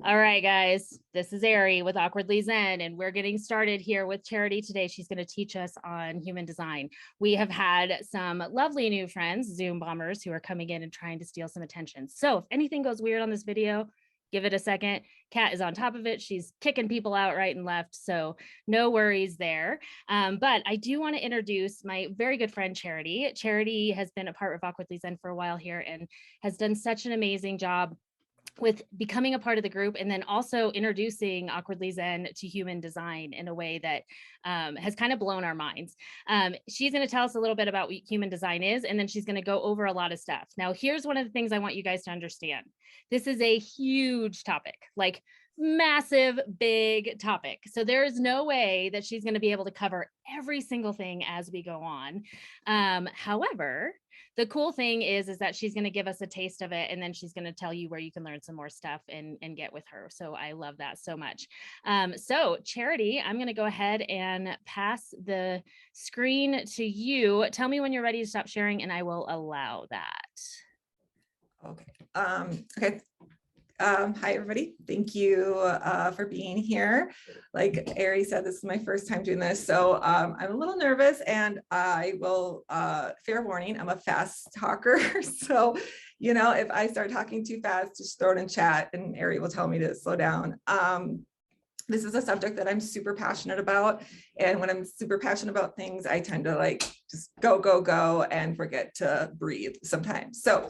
All right, guys, this is Ari with Awkwardly Zen, and we're getting started here with Charity today. She's going to teach us on human design. We have had some lovely new friends, Zoom bombers, who are coming in and trying to steal some attention. So if anything goes weird on this video, give it a second. Kat is on top of it. She's kicking people out right and left, so no worries there. But I do want to introduce my very good friend, Charity. Charity has been a part of Awkwardly Zen for a while here and has done such an amazing job with becoming a part of the group and then also introducing Awkwardly Zen to human design in a way that has kind of blown our minds. She's going to tell us a little bit about what human design is, and then she's going to go over a lot of stuff. Now, here's one of the things I want you guys to understand. This is a huge topic, like massive, big topic. So there is no way that she's going to be able to cover every single thing as we go on. However, the cool thing is that she's going to give us a taste of it, and then she's going to tell you where you can learn some more stuff and get with her. So I love that so much. So Charity, I'm going to go ahead and pass the screen to you. Tell me when you're ready to stop sharing, and I will allow that. Okay. Hi, everybody. Thank you for being here. Like Ari said, this is my first time doing this, so I'm a little nervous, and I will, fair warning, I'm a fast talker. So, you know, if I start talking too fast, just throw it in chat and Ari will tell me to slow down. This is a subject that I'm super passionate about. And when I'm super passionate about things, I tend to like just go and forget to breathe sometimes. So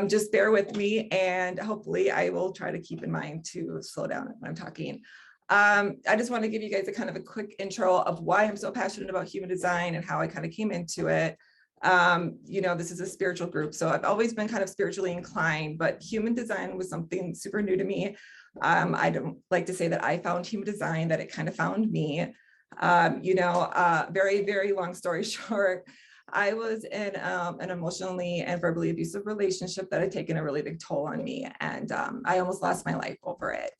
just bear with me, and hopefully I will try to keep in mind to slow down when I'm talking. I just want to give you guys a kind of a quick intro of why I'm so passionate about human design and how I kind of came into it. You know, this is a spiritual group, so I've always been kind of spiritually inclined, but human design was something super new to me. I don't like to say that I found human design, that it kind of found me. You know, very, very long story short, I was in an emotionally and verbally abusive relationship that had taken a really big toll on me. And I almost lost my life over it.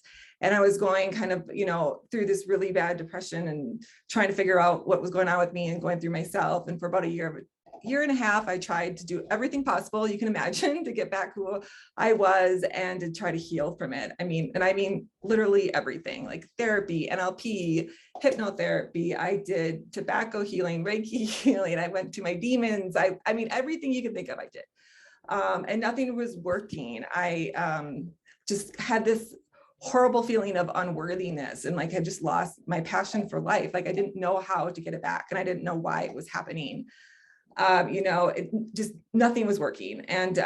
And I was going kind of, you know, through this really bad depression and trying to figure out what was going on with me and going through myself. And for about a year and a half, I tried to do everything possible you can imagine to get back who I was and to try to heal from it. I mean literally everything, like therapy, NLP, hypnotherapy. I did tobacco healing, Reiki healing. I went to my demons. I mean, everything you can think of, I did. And nothing was working. I just had this horrible feeling of unworthiness, and like I just lost my passion for life. Like I didn't know how to get it back, and I didn't know why it was happening. You know, it just, nothing was working. And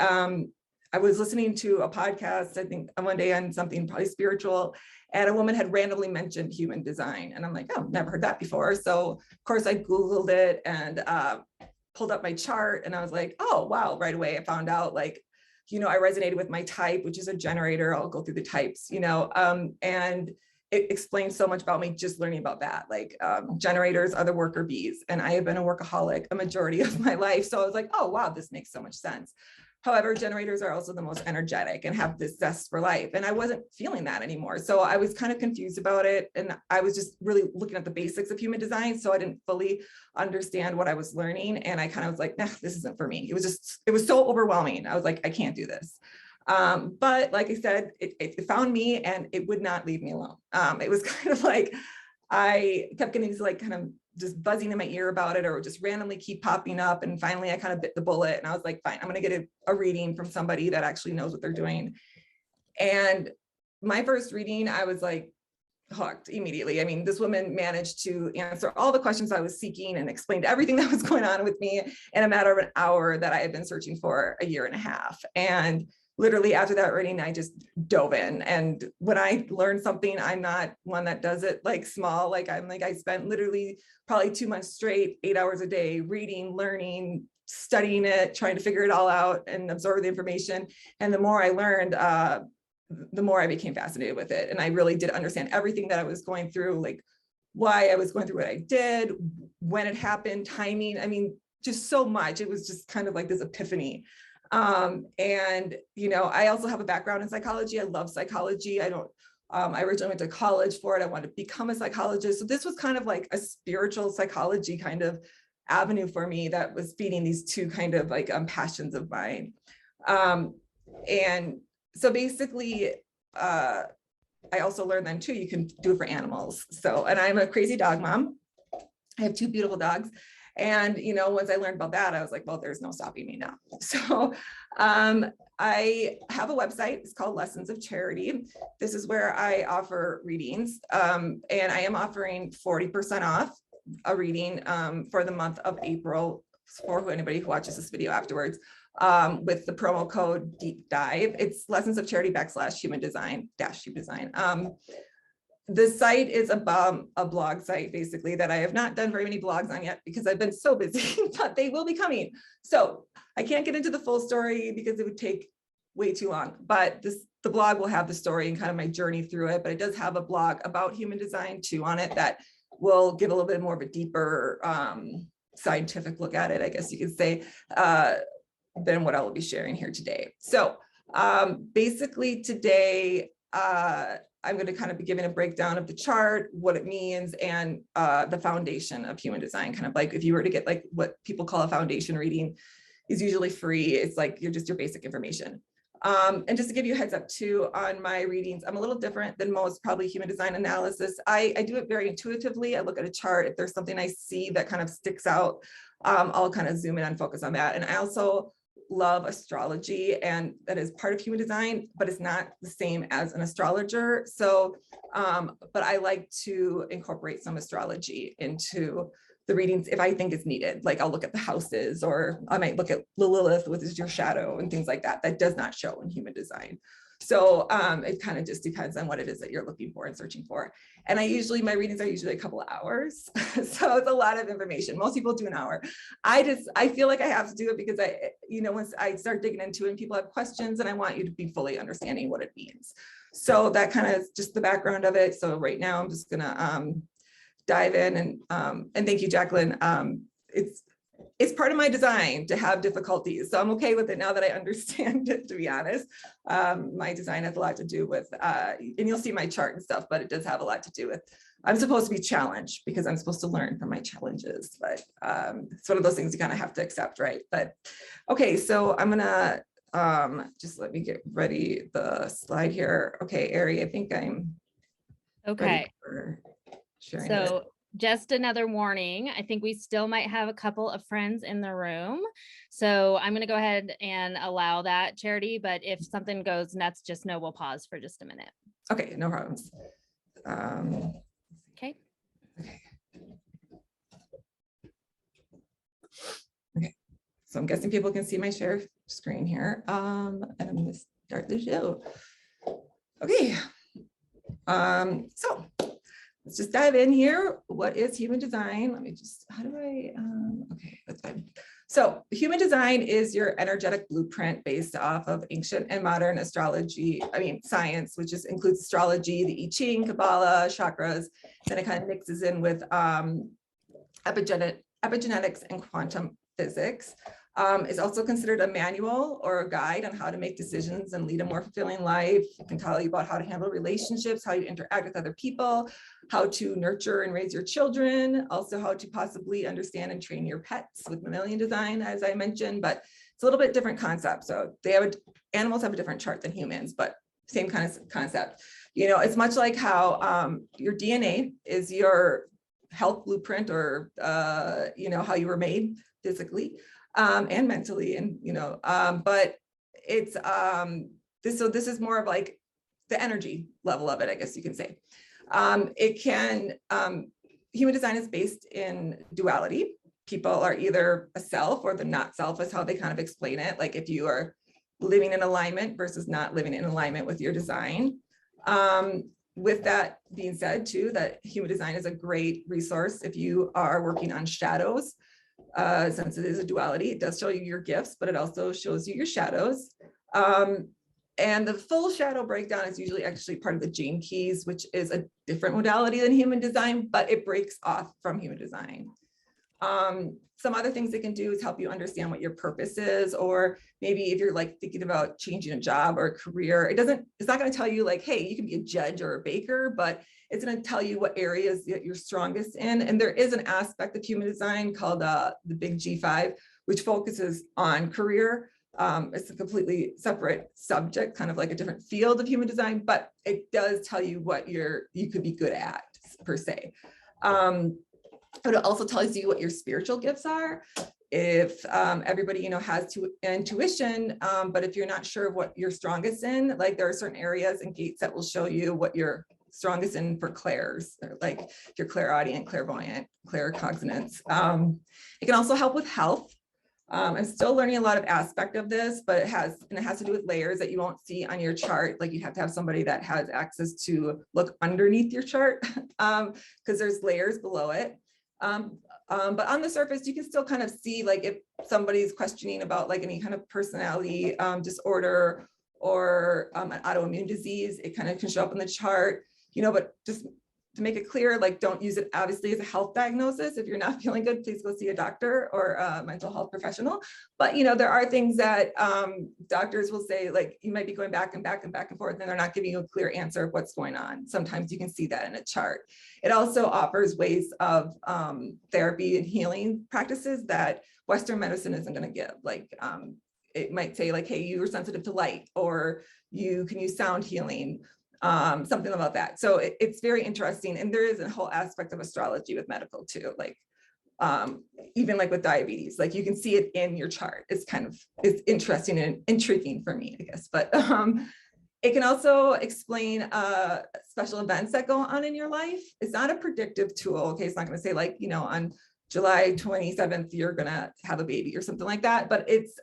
I was listening to a podcast, I think one day on something probably spiritual, and a woman had randomly mentioned human design. And I'm like, oh, never heard that before. So of course I Googled it and pulled up my chart, and I was like, oh, wow, right away I found out, like, you know, I resonated with my type, which is a generator. I'll go through the types, you know, and it explains so much about me just learning about that. Like generators are the worker bees, and I have been a workaholic a majority of my life. So I was like, oh, wow, this makes so much sense. However, generators are also the most energetic and have this zest for life. And I wasn't feeling that anymore. So I was kind of confused about it. And I was just really looking at the basics of human design. So I didn't fully understand what I was learning. And I kind of was like, nah, this isn't for me. It was so overwhelming. I was like, I can't do this. But like I said, it found me and it would not leave me alone. It was kind of like, I kept getting these like kind of just buzzing in my ear about it, or just randomly keep popping up. And finally I kind of bit the bullet, and I was like, fine, I'm going to get a reading from somebody that actually knows what they're doing. And my first reading, I was like hooked immediately. I mean, this woman managed to answer all the questions I was seeking and explained everything that was going on with me in a matter of an hour that I had been searching for a year and a half. And literally after that reading, I just dove in. And when I learn something, I'm not one that does it like small. Like I spent literally probably 2 months straight, 8 hours a day, reading, learning, studying it, trying to figure it all out and absorb the information. And the more I learned, the more I became fascinated with it. And I really did understand everything that I was going through, like why I was going through what I did, when it happened, timing. I mean, just so much. It was just kind of like this epiphany. And, you know, I also have a background in psychology. I love psychology. I originally went to college for it. I wanted to become a psychologist. So this was kind of like a spiritual psychology kind of avenue for me that was feeding these two kind of like passions of mine. And so basically, I also learned then too, you can do it for animals. So, and I'm a crazy dog mom. I have 2 beautiful dogs. And, once I learned about that, I was like, well, there's no stopping me now. So I have a website. It's called Lessons of Charity. This is where I offer readings. And I am offering 40% off a reading for the month of April for anybody who watches this video afterwards. With the promo code Deep Dive. It's Lessons of Charity /human design. The site is about a blog site, basically, that I have not done very many blogs on yet because I've been so busy, but they will be coming. So I can't get into the full story because it would take way too long, but the blog will have the story and kind of my journey through it, but it does have a blog about human design too on it that will give a little bit more of a deeper scientific look at it, I guess you could say, than what I will be sharing here today. So basically today, I'm going to kind of be giving a breakdown of the chart, what it means, and the foundation of human design. Kind of like if you were to get like what people call a foundation reading, is usually free. It's like you're just your basic information. And just to give you a heads up too on my readings, I'm a little different than most probably human design analysis. I do it very intuitively. I look at a chart. If there's something I see that kind of sticks out, I'll kind of zoom in and focus on that. And I also love astrology, and that is part of human design, but it's not the same as an astrologer. So, but I like to incorporate some astrology into the readings if I think it's needed. Like I'll look at the houses, or I might look at Lilith, which is your shadow, and things like that. That does not show in human design. So it kind of just depends on what it is that you're looking for and searching for. And my readings are usually a couple of hours. So it's a lot of information. Most people do an hour. I feel like I have to do it because once I start digging into it and people have questions, and I want you to be fully understanding what it means. So that kind of is just the background of it. So right now I'm just gonna dive in and thank you, Jacqueline. It's part of my design to have difficulties. So I'm okay with it now that I understand it, to be honest. My design has a lot to do with, and you'll see my chart and stuff, but it does have a lot to do with, I'm supposed to be challenged because I'm supposed to learn from my challenges, but it's one of those things you kind of have to accept, right? But okay, so I'm gonna, just let me get ready the slide here. Okay, Ari, I think I'm Okay. ready for sharing So it. just another warning. I think we still might have a couple of friends in the room. So I'm going to go ahead and allow that, Charity. But if something goes nuts, just know we'll pause for just a minute. Okay, no problems. Okay. Okay, so I'm guessing people can see my share screen here. And I'm going to start the show. Okay, so let's just dive in here. What is human design? Let me just, how do I, okay, that's fine. So human design is your energetic blueprint based off of ancient and modern astrology, science, which includes astrology, the I Ching, Kabbalah, chakras, then it kind of mixes in with epigenetics and quantum physics. It's also considered a manual or a guide on how to make decisions and lead a more fulfilling life. It can tell you about how to handle relationships, how you interact with other people, how to nurture and raise your children, also how to possibly understand and train your pets with mammalian design, as I mentioned, but it's a little bit different concept. So animals have a different chart than humans, but same kind of concept. It's much like how your DNA is your health blueprint, or how you were made physically. And mentally, and but it's this is more of like the energy level of it, I guess you can say. Human design is based in duality. People are either a self or the not self, is how they kind of explain it. Like if you are living in alignment versus not living in alignment with your design. With that being said too, that human design is a great resource if you are working on shadows. Since it is a duality, it does show you your gifts, but it also shows you your shadows. And the full shadow breakdown is usually actually part of the Gene Keys, which is a different modality than human design, but it breaks off from human design. Some other things it can do is help you understand what your purpose is, or maybe if you're like thinking about changing a job or a career, it's not going to tell you like, hey, you can be a judge or a baker, but it's going to tell you what areas that you're strongest in. And there is an aspect of human design called the Big G5, which focuses on career. It's a completely separate subject, kind of like a different field of human design, but it does tell you what you could be good at, per se. But it also tells you what your spiritual gifts are. If everybody, has intuition, but if you're not sure of what you're strongest in, like there are certain areas and gates that will show you what you're strongest in for clairs, like if you're clairaudient, clairvoyant, claircognizance. It can also help with health. I'm still learning a lot of aspect of this, but it has to do with layers that you won't see on your chart. Like you have to have somebody that has access to look underneath your chart because there's layers below it. But on the surface, you can still kind of see like if somebody's questioning about like any kind of personality disorder or an autoimmune disease, it kind of can show up in the chart, but just to make it clear, like don't use it obviously as a health diagnosis. If you're not feeling good, please go see a doctor or a mental health professional. But there are things that doctors will say, like you might be going back and forth, and they're not giving you a clear answer of what's going on. Sometimes you can see that in a chart. It also offers ways of therapy and healing practices that Western medicine isn't going to give. Like it might say like, hey, you are sensitive to light, or you can use sound healing. Something about that. So it's very interesting. And there is a whole aspect of astrology with medical too. Like even like with diabetes, like you can see it in your chart. It's interesting and intriguing for me, I guess. But it can also explain special events that go on in your life. It's not a predictive tool. Okay, it's not going to say like, on July 27th, you're going to have a baby or something like that. But it's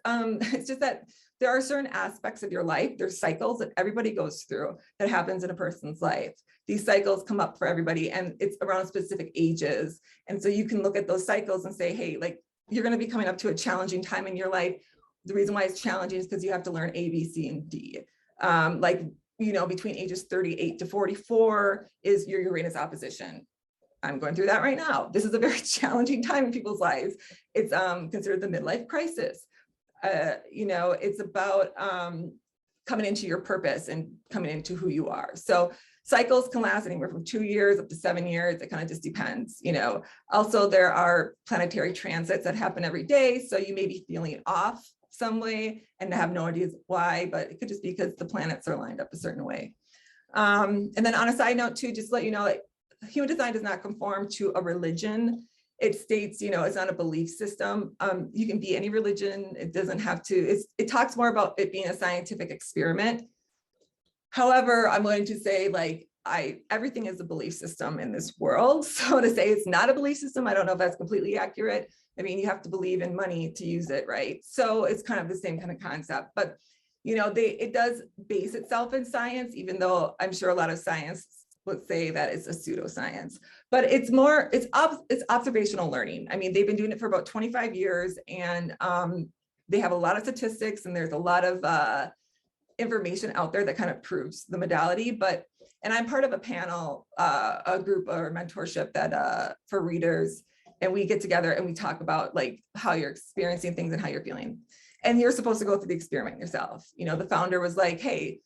just that there are certain aspects of your life, there's cycles that everybody goes through that happens in a person's life. These cycles come up for everybody and it's around specific ages. And so you can look at those cycles and say, hey, like you're going to be coming up to a challenging time in your life. The reason why it's challenging is because you have to learn A, B, C, and D. Between ages 38 to 44 is your Uranus opposition. I'm going through that right now. This is a very challenging time in people's lives. It's considered the midlife crisis. It's about coming into your purpose and coming into who you are. So cycles can last anywhere from 2 years up to 7 years. It kind of just depends, Also, there are planetary transits that happen every day. So you may be feeling off some way and have no idea why, but it could just be because the planets are lined up a certain way. And then on a side note too, just to let you know, like human design does not conform to a religion. It states, it's not a belief system. You can be any religion. It doesn't have to, it talks more about it being a scientific experiment. However, I'm going to say like, everything is a belief system in this world. So to say it's not a belief system, I don't know if that's completely accurate. I mean, you have to believe in money to use it, right? So it's kind of the same kind of concept, but it does base itself in science, even though I'm sure a lot of science would say that it's a pseudoscience, but it's observational learning. I mean, they've been doing it for about 25 years and they have a lot of statistics and there's a lot of information out there that kind of proves the modality. And I'm part of a panel, a group or mentorship that for readers, and we get together and we talk about like how you're experiencing things and how you're feeling. And you're supposed to go through the experiment yourself. The founder was like, hey,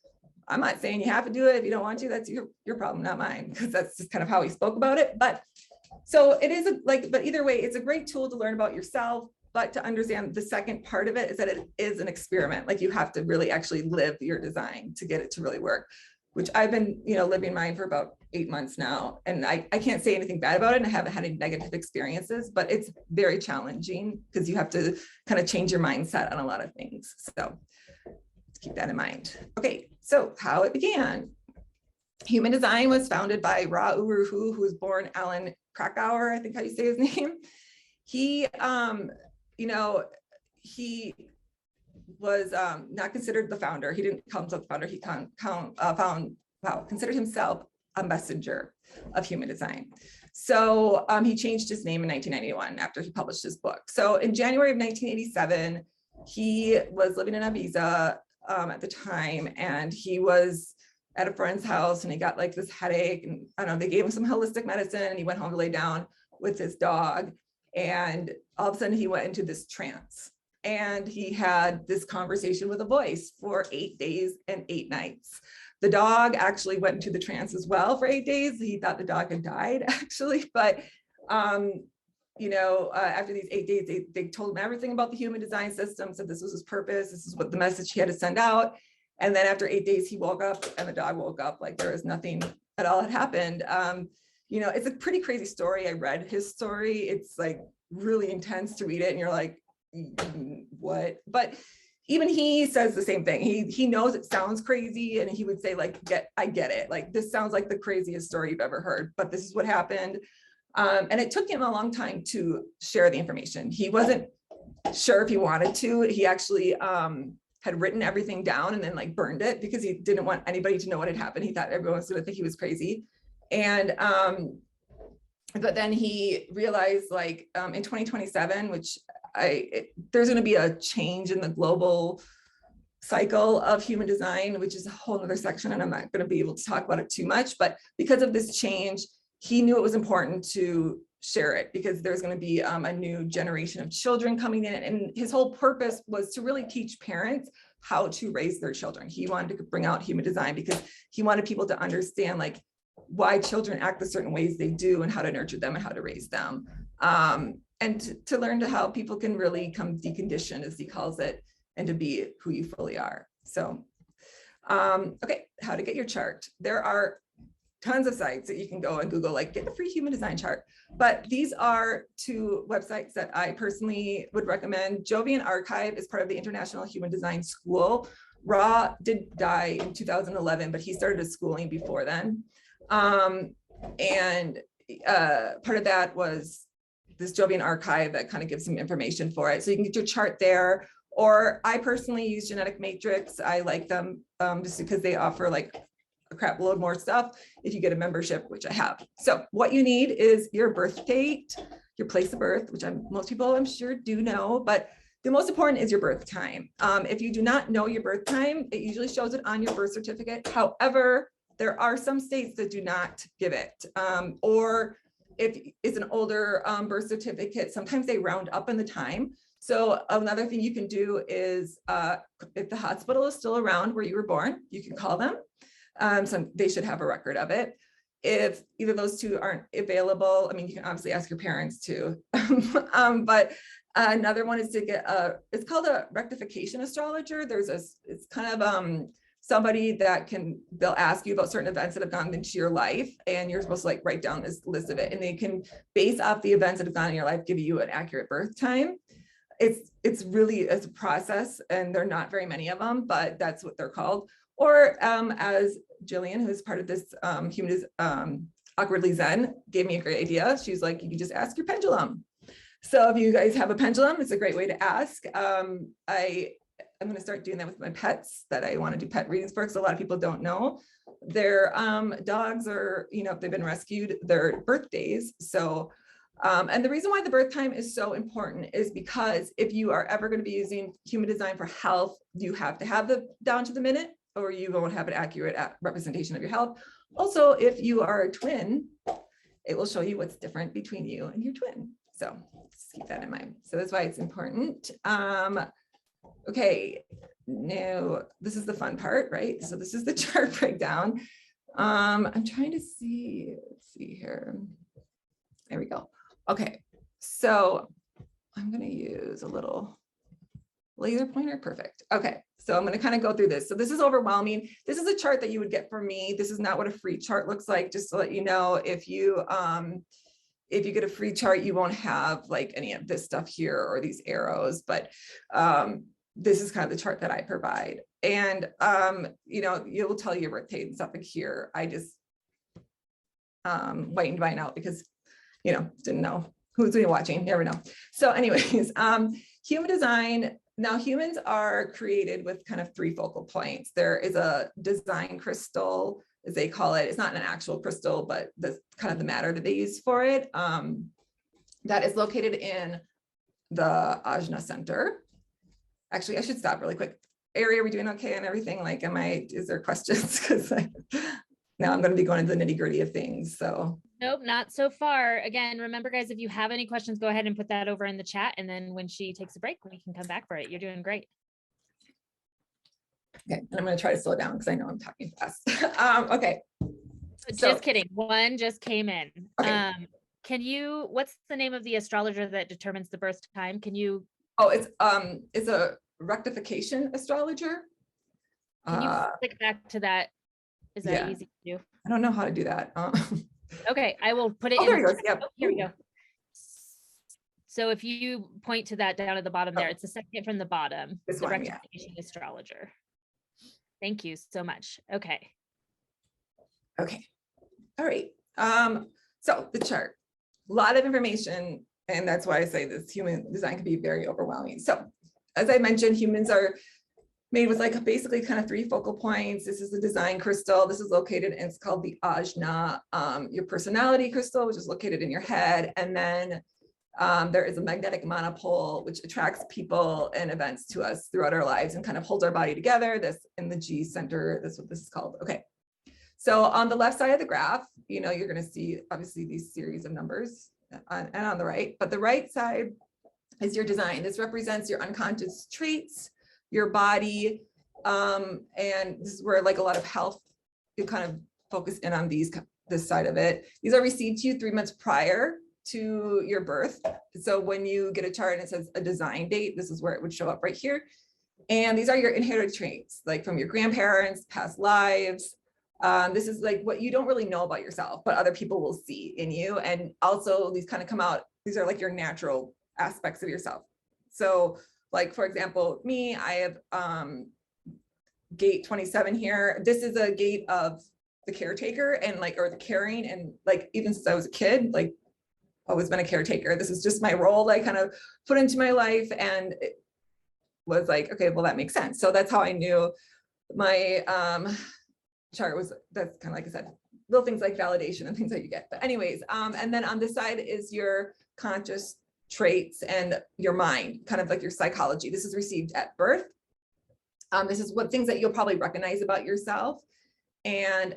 I'm not saying you have to do it. If you don't want to, that's your problem, not mine, because that's just kind of how he spoke about it. But so it is but either way, it's a great tool to learn about yourself, but to understand the second part of it is that it is an experiment. Like you have to really actually live your design to get it to really work, which I've been, living mine for about 8 months now. And I can't say anything bad about it. And I haven't had any negative experiences, but it's very challenging because you have to kind of change your mindset on a lot of things. So keep that in mind. Okay, so how it began. Human design was founded by Ra Uru Hu was born Alan Krakauer, I think how you say his name. He, he was not considered the founder. He didn't come to the founder. He considered himself a messenger of human design. So he changed his name in 1991 after he published his book. So in January of 1987, he was living in Ibiza at the time, and he was at a friend's house and he got like this headache, and I don't know, they gave him some holistic medicine and he went home to lay down with his dog, and all of a sudden he went into this trance and he had this conversation with a voice for 8 days and 8 nights. The dog actually went into the trance as well for 8 days. He thought the dog had died actually, but after these 8 days, they told him everything about the human design system, said this was his purpose, this is what the message he had to send out. And then after 8 days, he woke up and the dog woke up like there was nothing at all had happened. It's a pretty crazy story. I read his story. It's like really intense to read it and you're like, what? But even he says the same thing. He knows it sounds crazy and he would say like, I get it. Like, this sounds like the craziest story you've ever heard, but this is what happened. And it took him a long time to share the information. He wasn't sure if he wanted to. He actually had written everything down and then like burned it because he didn't want anybody to know what had happened. He thought everyone was going to think he was crazy. And but then he realized like in 2027, which there's going to be a change in the global cycle of human design, which is a whole other section. And I'm not going to be able to talk about it too much, but because of this change, he knew it was important to share it because there's going to be a new generation of children coming in. And his whole purpose was to really teach parents how to raise their children. He wanted to bring out human design because he wanted people to understand like why children act the certain ways they do and how to nurture them and how to raise them. And to learn to how people can really come deconditioned, as he calls it, and to be who you fully are. So, okay, how to get your chart. There are tons of sites that you can go and Google, like get the free human design chart. But these are two websites that I personally would recommend. Jovian Archive is part of the International Human Design School. Ra did die in 2011, but he started his schooling before then. And part of that was this Jovian Archive that kind of gives some information for it. So you can get your chart there. Or I personally use Genetic Matrix. I like them just because they offer like a crap load more stuff if you get a membership, which I have. So what you need is your birth date, your place of birth, which most people I'm sure do know, but the most important is your birth time. If you do not know your birth time, it usually shows it on your birth certificate. However, there are some states that do not give it. Or if it's an older birth certificate, sometimes they round up in the time. So another thing you can do is if the hospital is still around where you were born, you can call them. So they should have a record of it. If either of those two aren't available, I mean, you can obviously ask your parents too. But another one is to get it's called a rectification astrologer. It's kind of somebody that they'll ask you about certain events that have gone into your life and you're supposed to like write down this list of it. And they can, based off the events that have gone in your life, give you an accurate birth time. It's really a process and there are not very many of them, but that's what they're called. Or as Jillian, who's part of this Awkwardly Zen, gave me a great idea. She's like, you can just ask your pendulum. So if you guys have a pendulum, it's a great way to ask. I'm going to start doing that with my pets that I want to do pet readings for because a lot of people don't know. Their dogs are, if they've been rescued, their birthdays. So, and the reason why the birth time is so important is because if you are ever going to be using human design for health, you have to have the down to the minute or you won't have an accurate representation of your health. Also, if you are a twin, it will show you what's different between you and your twin. So just keep that in mind. So that's why it's important. Okay, now this is the fun part, right? So this is the chart breakdown. I'm trying to see, let's see here. There we go. Okay, so I'm going to use a little laser pointer. Perfect. Okay, so I'm going to kind of go through this. So this is overwhelming. This is a chart that you would get from me. This is not what a free chart looks like. Just to let you know, if you get a free chart, you won't have like any of this stuff here or these arrows, but this is kind of the chart that I provide. And, it will tell you your birth date and stuff like here. I just whitened mine out because, didn't know who's been watching, never know. So anyways, human design, now humans are created with kind of 3 focal points. There is a design crystal, as they call it. It's not an actual crystal, but that's kind of the matter that they use for it. That is located in the Ajna Center. Actually, I should stop really quick. Ari, are we doing okay and everything? Like, is there questions? Because now I'm going to be going into the nitty gritty of things. So. Nope, not so far. Again, remember guys, if you have any questions, go ahead and put that over in the chat. And then when she takes a break, we can come back for it. You're doing great. Okay, and I'm going to try to slow down because I know I'm talking fast. Okay. Just kidding. One just came in. Okay. what's the name of the astrologer that determines the birth time? Can you Oh, it's a rectification astrologer. click back to that? Is that Yeah, easy to do? I don't know how to do that. Okay, I will put it Oh, in there the he goes. chat. Yep. Oh, here we go. So if you point to that down at the bottom there, Oh, it's the second from the bottom, this the one, yeah. rectification astrologer. Thank you so much. Okay. Okay. All right. So the chart, a lot of information, and that's why I say this human design can be very overwhelming. So as I mentioned, humans are made with like basically kind of 3 focal points. This is the design crystal. This is located, and it's called the ajna, your personality crystal, which is located in your head. And then there is a magnetic monopole, which attracts people and events to us throughout our lives and kind of holds our body together. This in the G center, that's what this is called. Okay. So on the left side of the graph, you're going to see obviously these series of numbers and on the right, but the right side is your design. This represents your unconscious traits, your body, and this is where like a lot of health, you kind of focus in on this side of it. These are received to you 3 months prior to your birth. So when you get a chart and it says a design date, this is where it would show up right here. And these are your inherited traits, like from your grandparents, past lives. This is like what you don't really know about yourself, but other people will see in you. And also these kind of come out, these are like your natural aspects of yourself. So like, for example, me, I have gate 27 here. This is a gate of the caretaker and like, or the caring. And like, even since I was a kid, like always been a caretaker. This is just my role I kind of put into my life, and it was like, okay, well, that makes sense. So that's how I knew my chart was, that's kind of like I said, little things like validation and things that you get. But anyways, and then on this side is your conscious traits and your mind, kind of like your psychology. This is received at birth. This is what things that you'll probably recognize about yourself. And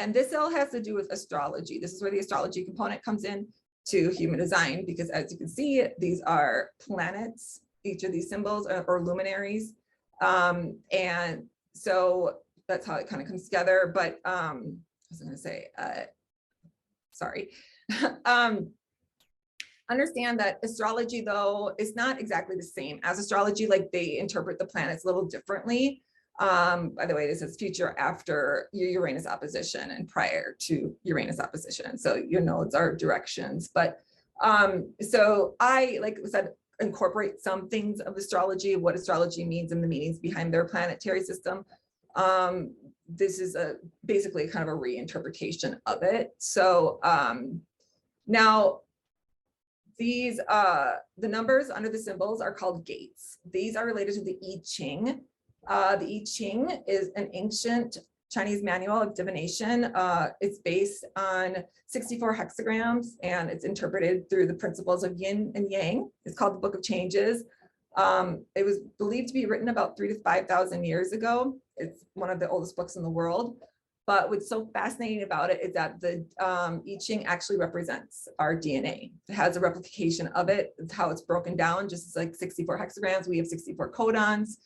this all has to do with astrology. This is where the astrology component comes in to human design, because as you can see, these are planets, each of these symbols or luminaries. And so that's how it kind of comes together. But I was going to say, sorry. Understand that astrology, though, is not exactly the same as astrology. Like they interpret the planets a little differently. By the way, this is future after your Uranus opposition and prior to Uranus opposition. So your nodes are directions. But so I, like I said, incorporate some things of astrology, what astrology means and the meanings behind their planetary system. This is basically kind of a reinterpretation of it. So now these, the numbers under the symbols are called gates. These are related to the I Ching. The I Ching is an ancient Chinese manual of divination. It's based on 64 hexagrams, and it's interpreted through the principles of yin and yang. It's called the Book of Changes. It was believed to be written about 3,000 to 5,000 years ago. It's one of the oldest books in the world. But what's so fascinating about it is that the I Ching actually represents our DNA. It has a replication of it. It's how it's broken down, just like 64 hexagrams. We have 64 codons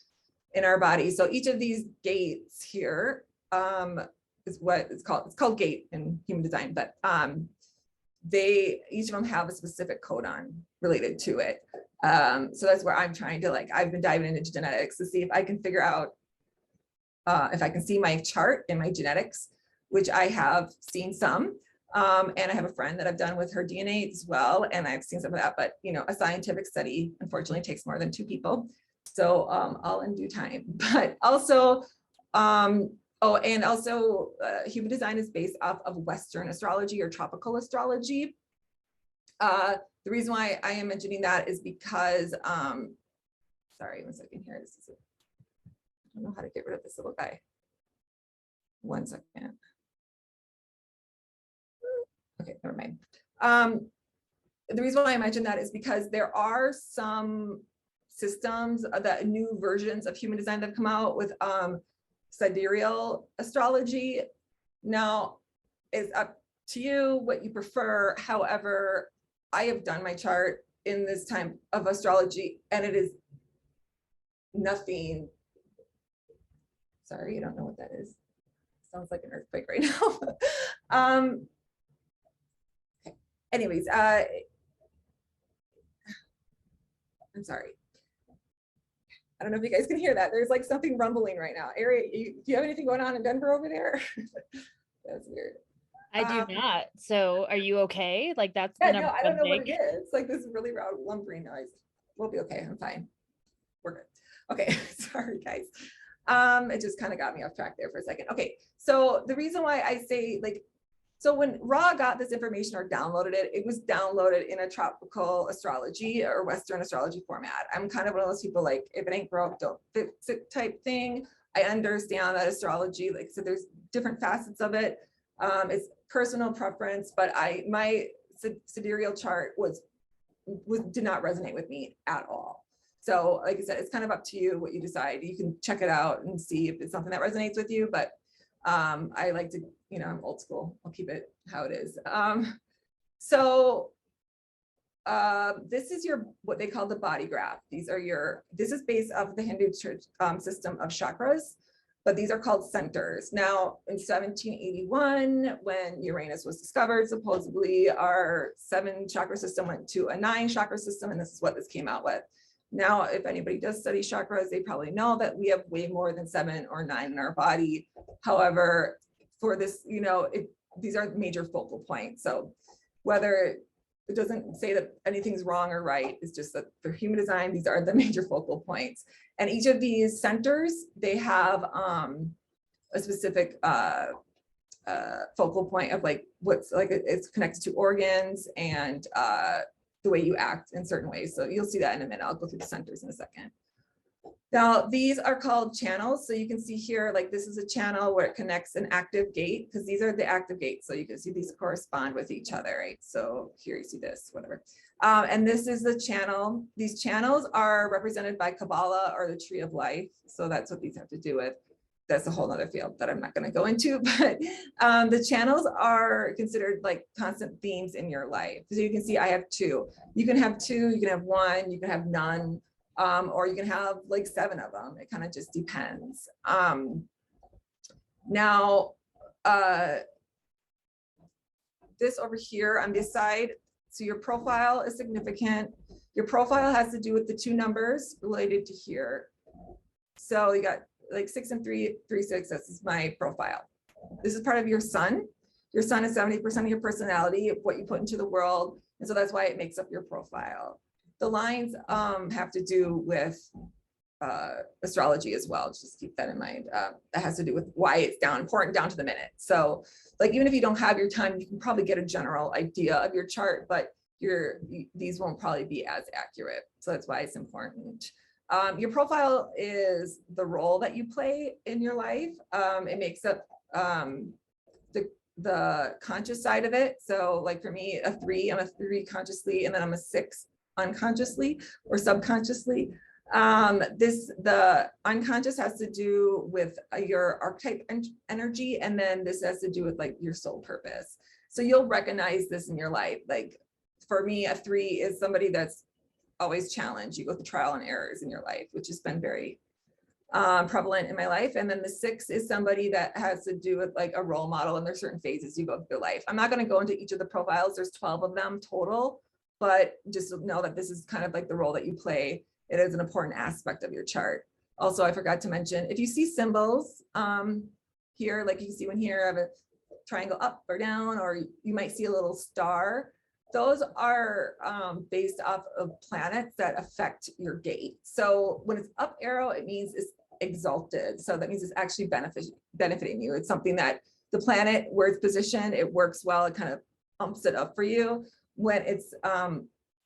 in our body. So each of these gates here is what it's called. It's called gate in human design, but each of them have a specific codon related to it. So that's where I'm trying to, like, I've been diving into genetics to see if I can figure out if I can see my chart in my genetics, which I have seen some. And I have a friend that I've done with her DNA as well, and I've seen some of that. But a scientific study unfortunately takes more than 2 people. So all in due time. But also, and also human design is based off of Western astrology or tropical astrology. The reason why I am mentioning that is because, sorry, 1 second here. I don't know how to get rid of this little guy. 1 second. Okay, never mind. The reason why I mentioned that is because there are some systems, that new versions of human design that have come out with sidereal astrology. Now, it's up to you what you prefer. However, I have done my chart in this time of astrology, and it is nothing. Sorry, I don't know what that is. Sounds like an earthquake right now. Okay. anyways, I'm sorry. I don't know if you guys can hear that. There's like something rumbling right now. Ari, do you have anything going on in Denver over there? That's weird. I do not. So are you okay? Like that's the Yeah, number no, I one don't know what thing. it is. Like this really loud lumbering noise. We'll be okay. I'm fine. We're good. Okay, sorry guys. It just kind of got me off track there for a second. Okay, so the reason why I say like, so when Ra got this information or downloaded it, it was downloaded in a tropical astrology or Western astrology format. I'm kind of one of those people like, if it ain't broke, don't fix it type thing. I understand that astrology, like, so there's different facets of it. It's personal preference, but my sidereal chart did not resonate with me at all. So like I said, it's kind of up to you what you decide. You can check it out and see if it's something that resonates with you, but I like to, you know, I'm old school. I'll keep it how it is. This is what they call the body graph. This is based off of the Hindu church system of chakras, but these are called centers. Now, in 1781, when Uranus was discovered, supposedly our 7 chakra system went to a 9 chakra system, and this is what this came out with. Now, if anybody does study chakras, they probably know that we have way more than 7 or 9 in our body. However, for this, you know, these are major focal points. So whether it doesn't say that anything's wrong or right, it's just that for human design, these are the major focal points. And each of these centers, they have a specific focal point of like what's like it's connected to organs and the way you act in certain ways. So you'll see that in a minute. I'll go through the centers in a second. Now, these are called channels. So you can see here, like this is a channel where it connects an active gate, because these are the active gates. So you can see these correspond with each other, right? So here you see this, whatever. And this is the channel. These channels are represented by Kabbalah or the tree of life. So that's what these have to do with. That's a whole other field that I'm not going to go into, but the channels are considered like constant themes in your life. So you can see I have 2. You can have 2, you can have 1, you can have none, or you can have like 7 of them. It kind of just depends. Now, this over here on this side, so your profile is significant. Your profile has to do with the 2 numbers related to here. So you got like 6 and 3, 3, 6, this is my profile. This is part of your sun. Your sun is 70% of your personality, what you put into the world. And so that's why it makes up your profile. The lines have to do with astrology as well. Just keep that in mind. That has to do with why it's important down to the minute. So like, even if you don't have your time, you can probably get a general idea of your chart, but these won't probably be as accurate. So that's why it's important. Your profile is the role that you play in your life. It makes up the conscious side of it. So like for me, a 3, I'm a 3 consciously, and then I'm a 6 unconsciously or subconsciously. The unconscious has to do with your archetype energy, and then this has to do with like your soul purpose. So you'll recognize this in your life. Like for me, a 3 is somebody that's always challenged. You go through trial and errors in your life, which has been very prevalent in my life. And then the 6 is somebody that has to do with like a role model, and there's certain phases you go through life. I'm not going to go into each of the profiles. There's 12 of them total, but just know that this is kind of like the role that you play. It is an important aspect of your chart. Also, I forgot to mention, if you see symbols here, like you can see one here, I have a triangle up or down, or you might see a little star. Those are based off of planets that affect your gate. So when it's up arrow, it means it's exalted. So that means it's actually benefiting you. It's something that the planet, where it's positioned, it works well. It kind of pumps it up for you. When it's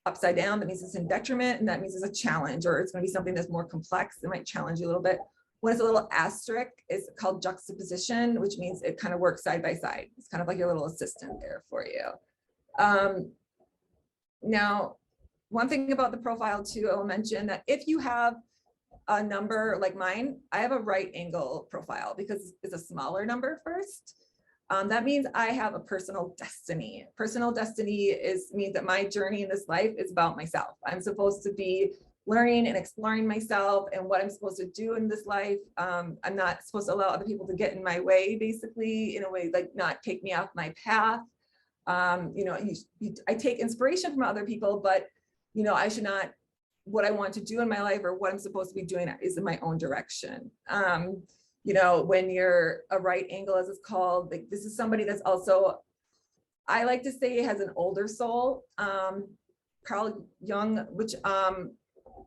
upside down, that means it's in detriment, and that means it's a challenge, or it's going to be something that's more complex. It might challenge you a little bit. When it's a little asterisk, it's called juxtaposition, which means it kind of works side by side. It's kind of like your little assistant there for you. Now, one thing about the profile too, I will mention that if you have a number like mine, I have a right angle profile because it's a smaller number first. That means I have a personal destiny. Personal destiny means that my journey in this life is about myself. I'm supposed to be learning and exploring myself and what I'm supposed to do in this life. I'm not supposed to allow other people to get in my way, basically, in a way like not take me off my path. I take inspiration from other people, but, I should not, what I want to do in my life or what I'm supposed to be doing is in my own direction. When you're a right angle, as it's called, like this is somebody that's also, I like to say, has an older soul. Carl Jung, which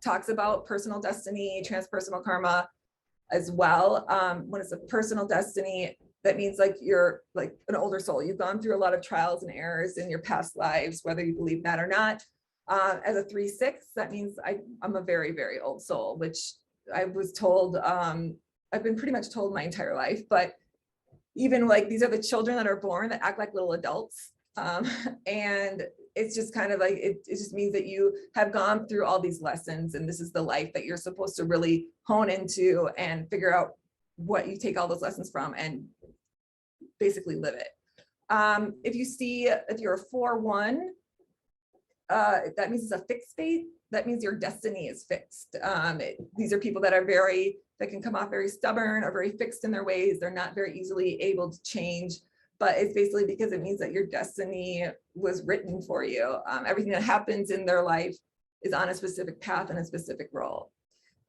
talks about personal destiny, transpersonal karma as well. When it's a personal destiny, that means like you're like an older soul. You've gone through a lot of trials and errors in your past lives, whether you believe that or not. As a 3-6, that means I'm a very, very old soul, which I was told, I've been pretty much told my entire life, but even like these are the children that are born that act like little adults. And it's just kind of like, it just means that you have gone through all these lessons and this is the life that you're supposed to really hone into and figure out what you take all those lessons from and basically live it. If you're a 4-1, that means it's a fixed fate. That means your destiny is fixed. These are people that can come off very stubborn or very fixed in their ways. They're not very easily able to change, but it's basically because it means that your destiny was written for you. Everything that happens in their life is on a specific path and a specific role.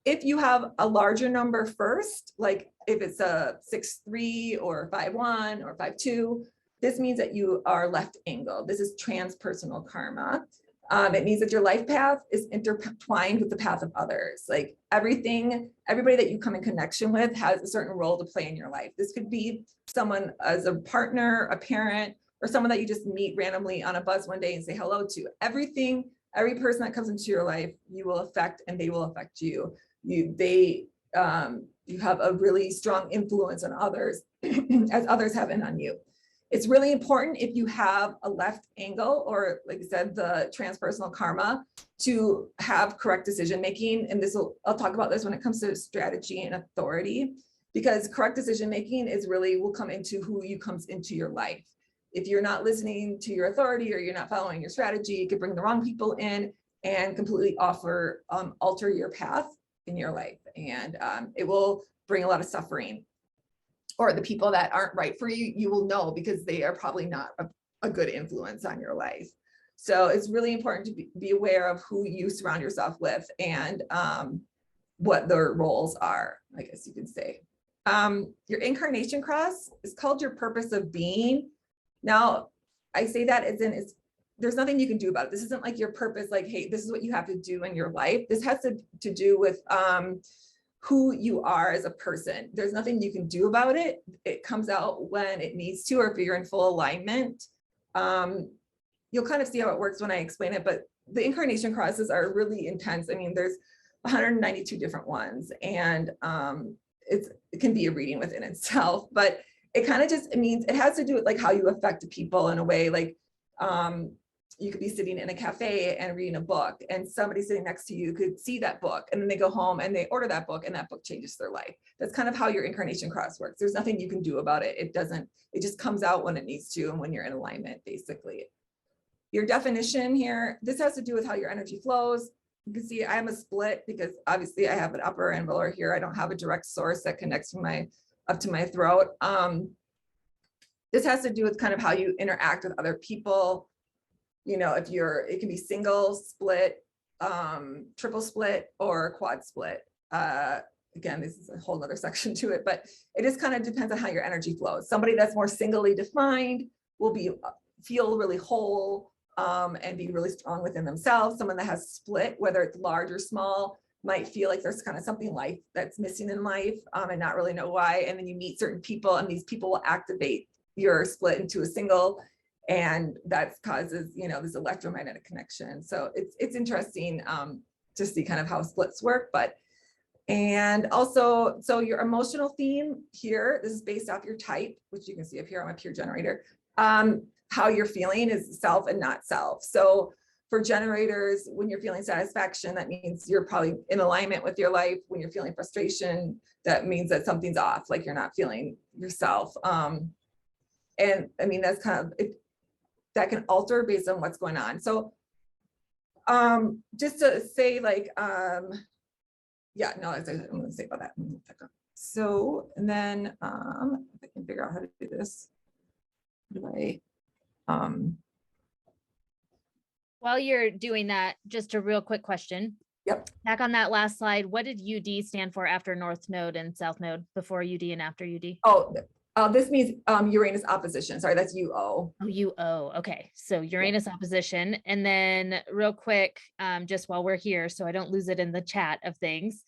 If you have a larger number first, like if it's a 6-3 or 5-1 or 5-2, this means that you are left angle. This is transpersonal karma. It means that your life path is intertwined with the path of others. Like everybody that you come in connection with has a certain role to play in your life. This could be someone as a partner, a parent, or someone that you just meet randomly on a bus one day and say hello to. Every person that comes into your life, you will affect and they will affect you. You have a really strong influence on others as others have it on you. It's really important if you have a left angle or, like I said, the transpersonal karma, to have correct decision making. And I'll talk about this when it comes to strategy and authority, because correct decision making will come into who comes into your life. If you're not listening to your authority or you're not following your strategy, you could bring the wrong people in and completely alter your path in your life. And it will bring a lot of suffering. Or the people that aren't right for you, you will know because they are probably not a good influence on your life. So it's really important to be aware of who you surround yourself with and what their roles are, I guess you could say. Your incarnation cross is called your purpose of being. Now, I say that as in there's nothing you can do about it. This isn't like your purpose, like, hey, this is what you have to do in your life. This has to do with who you are as a person. There's nothing you can do about it. It comes out when it needs to, or if you're in full alignment. You'll kind of see how it works when I explain it, but the incarnation crosses are really intense. I mean, there's 192 different ones, and it can be a reading within itself, but it kind of just, it means it has to do with like how you affect people in a way. Like you could be sitting in a cafe and reading a book, and somebody sitting next to you could see that book, and then they go home and they order that book, and that book changes their life. That's kind of how your incarnation cross works. There's nothing you can do about it. It just comes out when it needs to and when you're in alignment, basically. Your definition here, this has to do with how your energy flows. You can see I'm a split because obviously I have an upper and lower here. I don't have a direct source that connects up to my throat. This has to do with kind of how you interact with other people. It can be single, split, triple split, or quad split. Again, this is a whole other section to it, but it just kind of depends on how your energy flows. Somebody that's more singly defined will feel really whole and be really strong within themselves. Someone that has split, whether it's large or small, might feel like there's kind of something that's missing in life and not really know why. And then you meet certain people, and these people will activate your split into a single. And that causes, this electromagnetic connection. So it's interesting to see kind of how splits work. And also, so your emotional theme here, this is based off your type, which you can see up here. I'm a pure generator. How you're feeling is self and not self. So for generators, when you're feeling satisfaction, that means you're probably in alignment with your life. When you're feeling frustration, that means that something's off, like you're not feeling yourself. And I mean, that's kind of it. That can alter based on what's going on. So just to say like, yeah, no, I'm gonna say about that. So, and then if I can figure out how to do this, how do I, While you're doing that, just a real quick question. Yep. Back on that last slide, what did UD stand for after North Node and South Node, before UD and after UD? Oh, this means Uranus opposition. Sorry, that's UO. Oh, UO. Okay. So Yeah. Uranus opposition. And then real quick, just while we're here, so I don't lose it in the chat of things.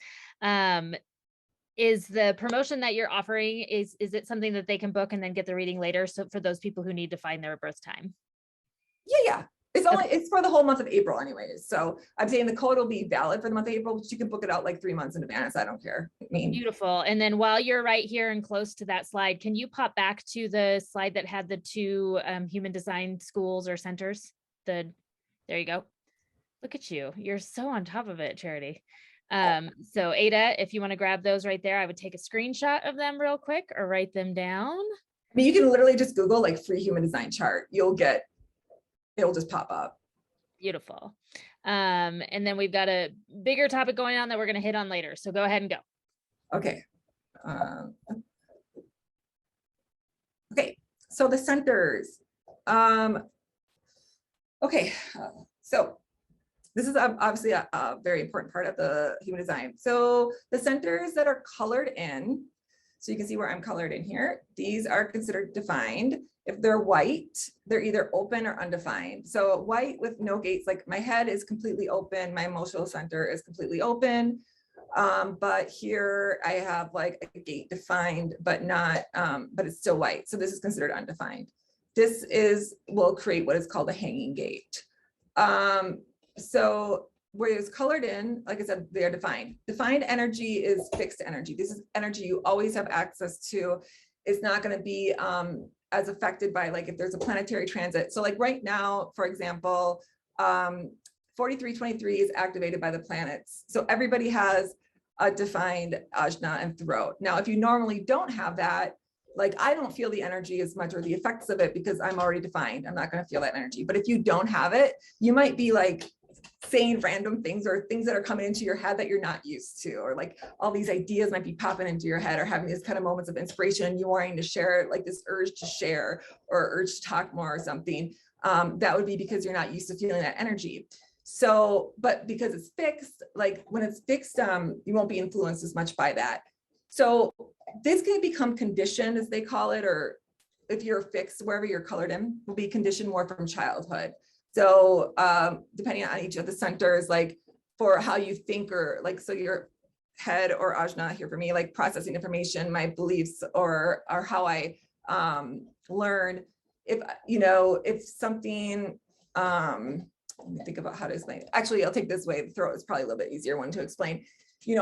Is the promotion that you're offering, is it something that they can book and then get the reading later? So for those people who need to find their birth time. Yeah. It's for the whole month of April anyways. So I'm saying the code will be valid for the month of April, but you can book it out like 3 months in advance. I don't care. I mean, Beautiful. And then while you're right here and close to that slide, can you pop back to the slide that had the two human design schools or centers? There you go. Look at you. You're so on top of it, Charity. So Ada, if you want to grab those right there, I would take a screenshot of them real quick or write them down. I mean, you can literally just Google like free human design chart. It'll just pop up. Beautiful. And then we've got a bigger topic going on that we're going to hit on later. So go ahead and go. Okay. Okay. So the centers. Okay. So this is obviously a very important part of the human design. So the centers that are colored in, so you can see where I'm colored in here, these are considered defined. If they're white, they're either open or undefined. So white with no gates, like my head is completely open, my emotional center is completely open. But here I have like a gate defined, but not, but it's still white. So this is considered undefined. This will create what is called a hanging gate. So where it's colored in, like I said, they are defined. Defined energy is fixed energy. This is energy you always have access to. It's not going to be as affected by like if there's a planetary transit. So like right now, for example, 4323 is activated by the planets. So everybody has a defined ajna and throat. Now, if you normally don't have that, like I don't feel the energy as much or the effects of it because I'm already defined. I'm not going to feel that energy. But if you don't have it, you might be like saying random things or things that are coming into your head that you're not used to, or like all these ideas might be popping into your head or having these kind of moments of inspiration and you wanting to share, like this urge to share or urge to talk more or something. That would be because you're not used to feeling that energy. So, but because it's fixed, like when it's fixed, you won't be influenced as much by that. So this can become conditioned, as they call it, or if you're fixed, wherever you're colored in, will be conditioned more from childhood. So depending on each of the centers, like for how you think, or like, so your head or ajna here for me, like processing information, my beliefs, or how I learn. If something, let me think about how to explain it. Actually, I'll take this way. The throat is probably a little bit easier one to explain.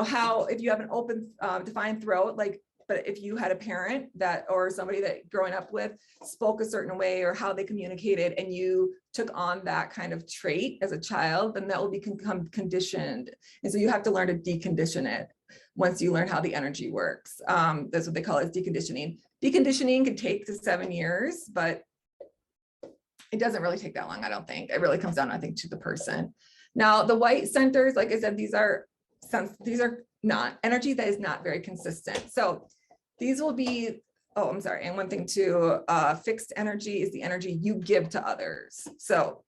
How if you have an open defined throat, like, but if you had a parent that or somebody that growing up with spoke a certain way or how they communicated and you took on that kind of trait as a child, then that will become conditioned. And so you have to learn to decondition it once you learn how the energy works. That's what they call it, deconditioning. Deconditioning can take to 7 years, but it doesn't really take that long, I don't think. It really comes down, I think, to the person. Now, the white centers, like I said, these are not energy that is not very consistent. So these will be, oh, I'm sorry. And one thing too, fixed energy is the energy you give to others. So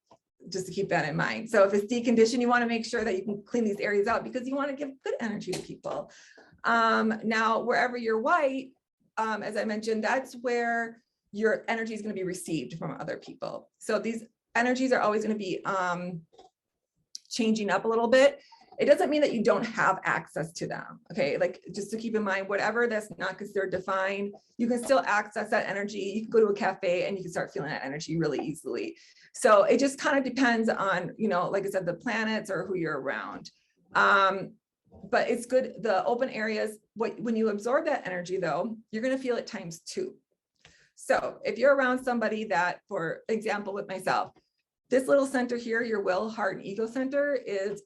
just to keep that in mind. So if it's deconditioned, you want to make sure that you can clean these areas out because you want to give good energy to people. Now, wherever you're white, as I mentioned, that's where your energy is going to be received from other people. So these energies are always going to be changing up a little bit. It doesn't mean that you don't have access to them. Okay, like just to keep in mind, whatever that's not considered defined, you can still access that energy. You can go to a cafe and you can start feeling that energy really easily. So it just kind of depends on, like I said, the planets or who you're around. But it's good. The open areas, when you absorb that energy though, you're going to feel it ×2. So if you're around somebody that, for example, with myself, this little center here, your will, heart, and ego center is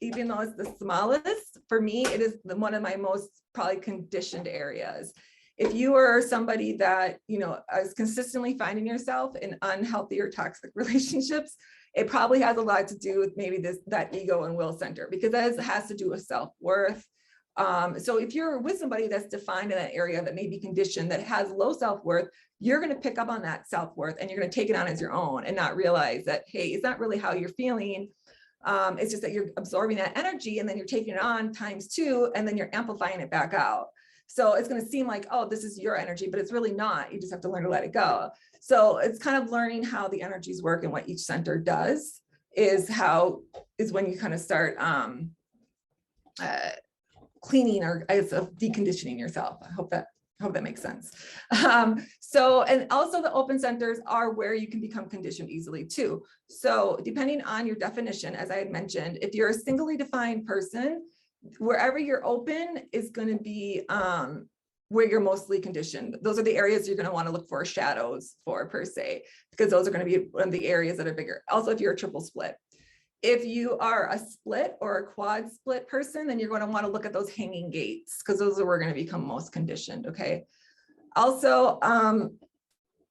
even though it's the smallest, for me, it is one of my most probably conditioned areas. If you are somebody that, is consistently finding yourself in unhealthy or toxic relationships, it probably has a lot to do with maybe that ego and will center, because that has to do with self-worth, So if you're with somebody that's defined in that area that may be conditioned, that has low self-worth, you're going to pick up on that self-worth and you're going to take it on as your own and not realize that, hey, it's not really how you're feeling. It's just that you're absorbing that energy and then you're taking it on ×2 and then you're amplifying it back out. So it's going to seem like, oh, this is your energy, but it's really not. You just have to learn to let it go. So it's kind of learning how the energies work and what each center does is when you kind of start cleaning or deconditioning yourself. I hope that makes sense. So, and also the open centers are where you can become conditioned easily too. So depending on your definition, as I had mentioned, if you're a singly defined person, wherever you're open is going to be where you're mostly conditioned. Those are the areas you're going to want to look for shadows for per se, because those are going to be one of the areas that are bigger. Also, if you're a triple split. If you are a split or a quad split person, then you're going to want to look at those hanging gates because those are where we're going to become most conditioned. Okay. Also,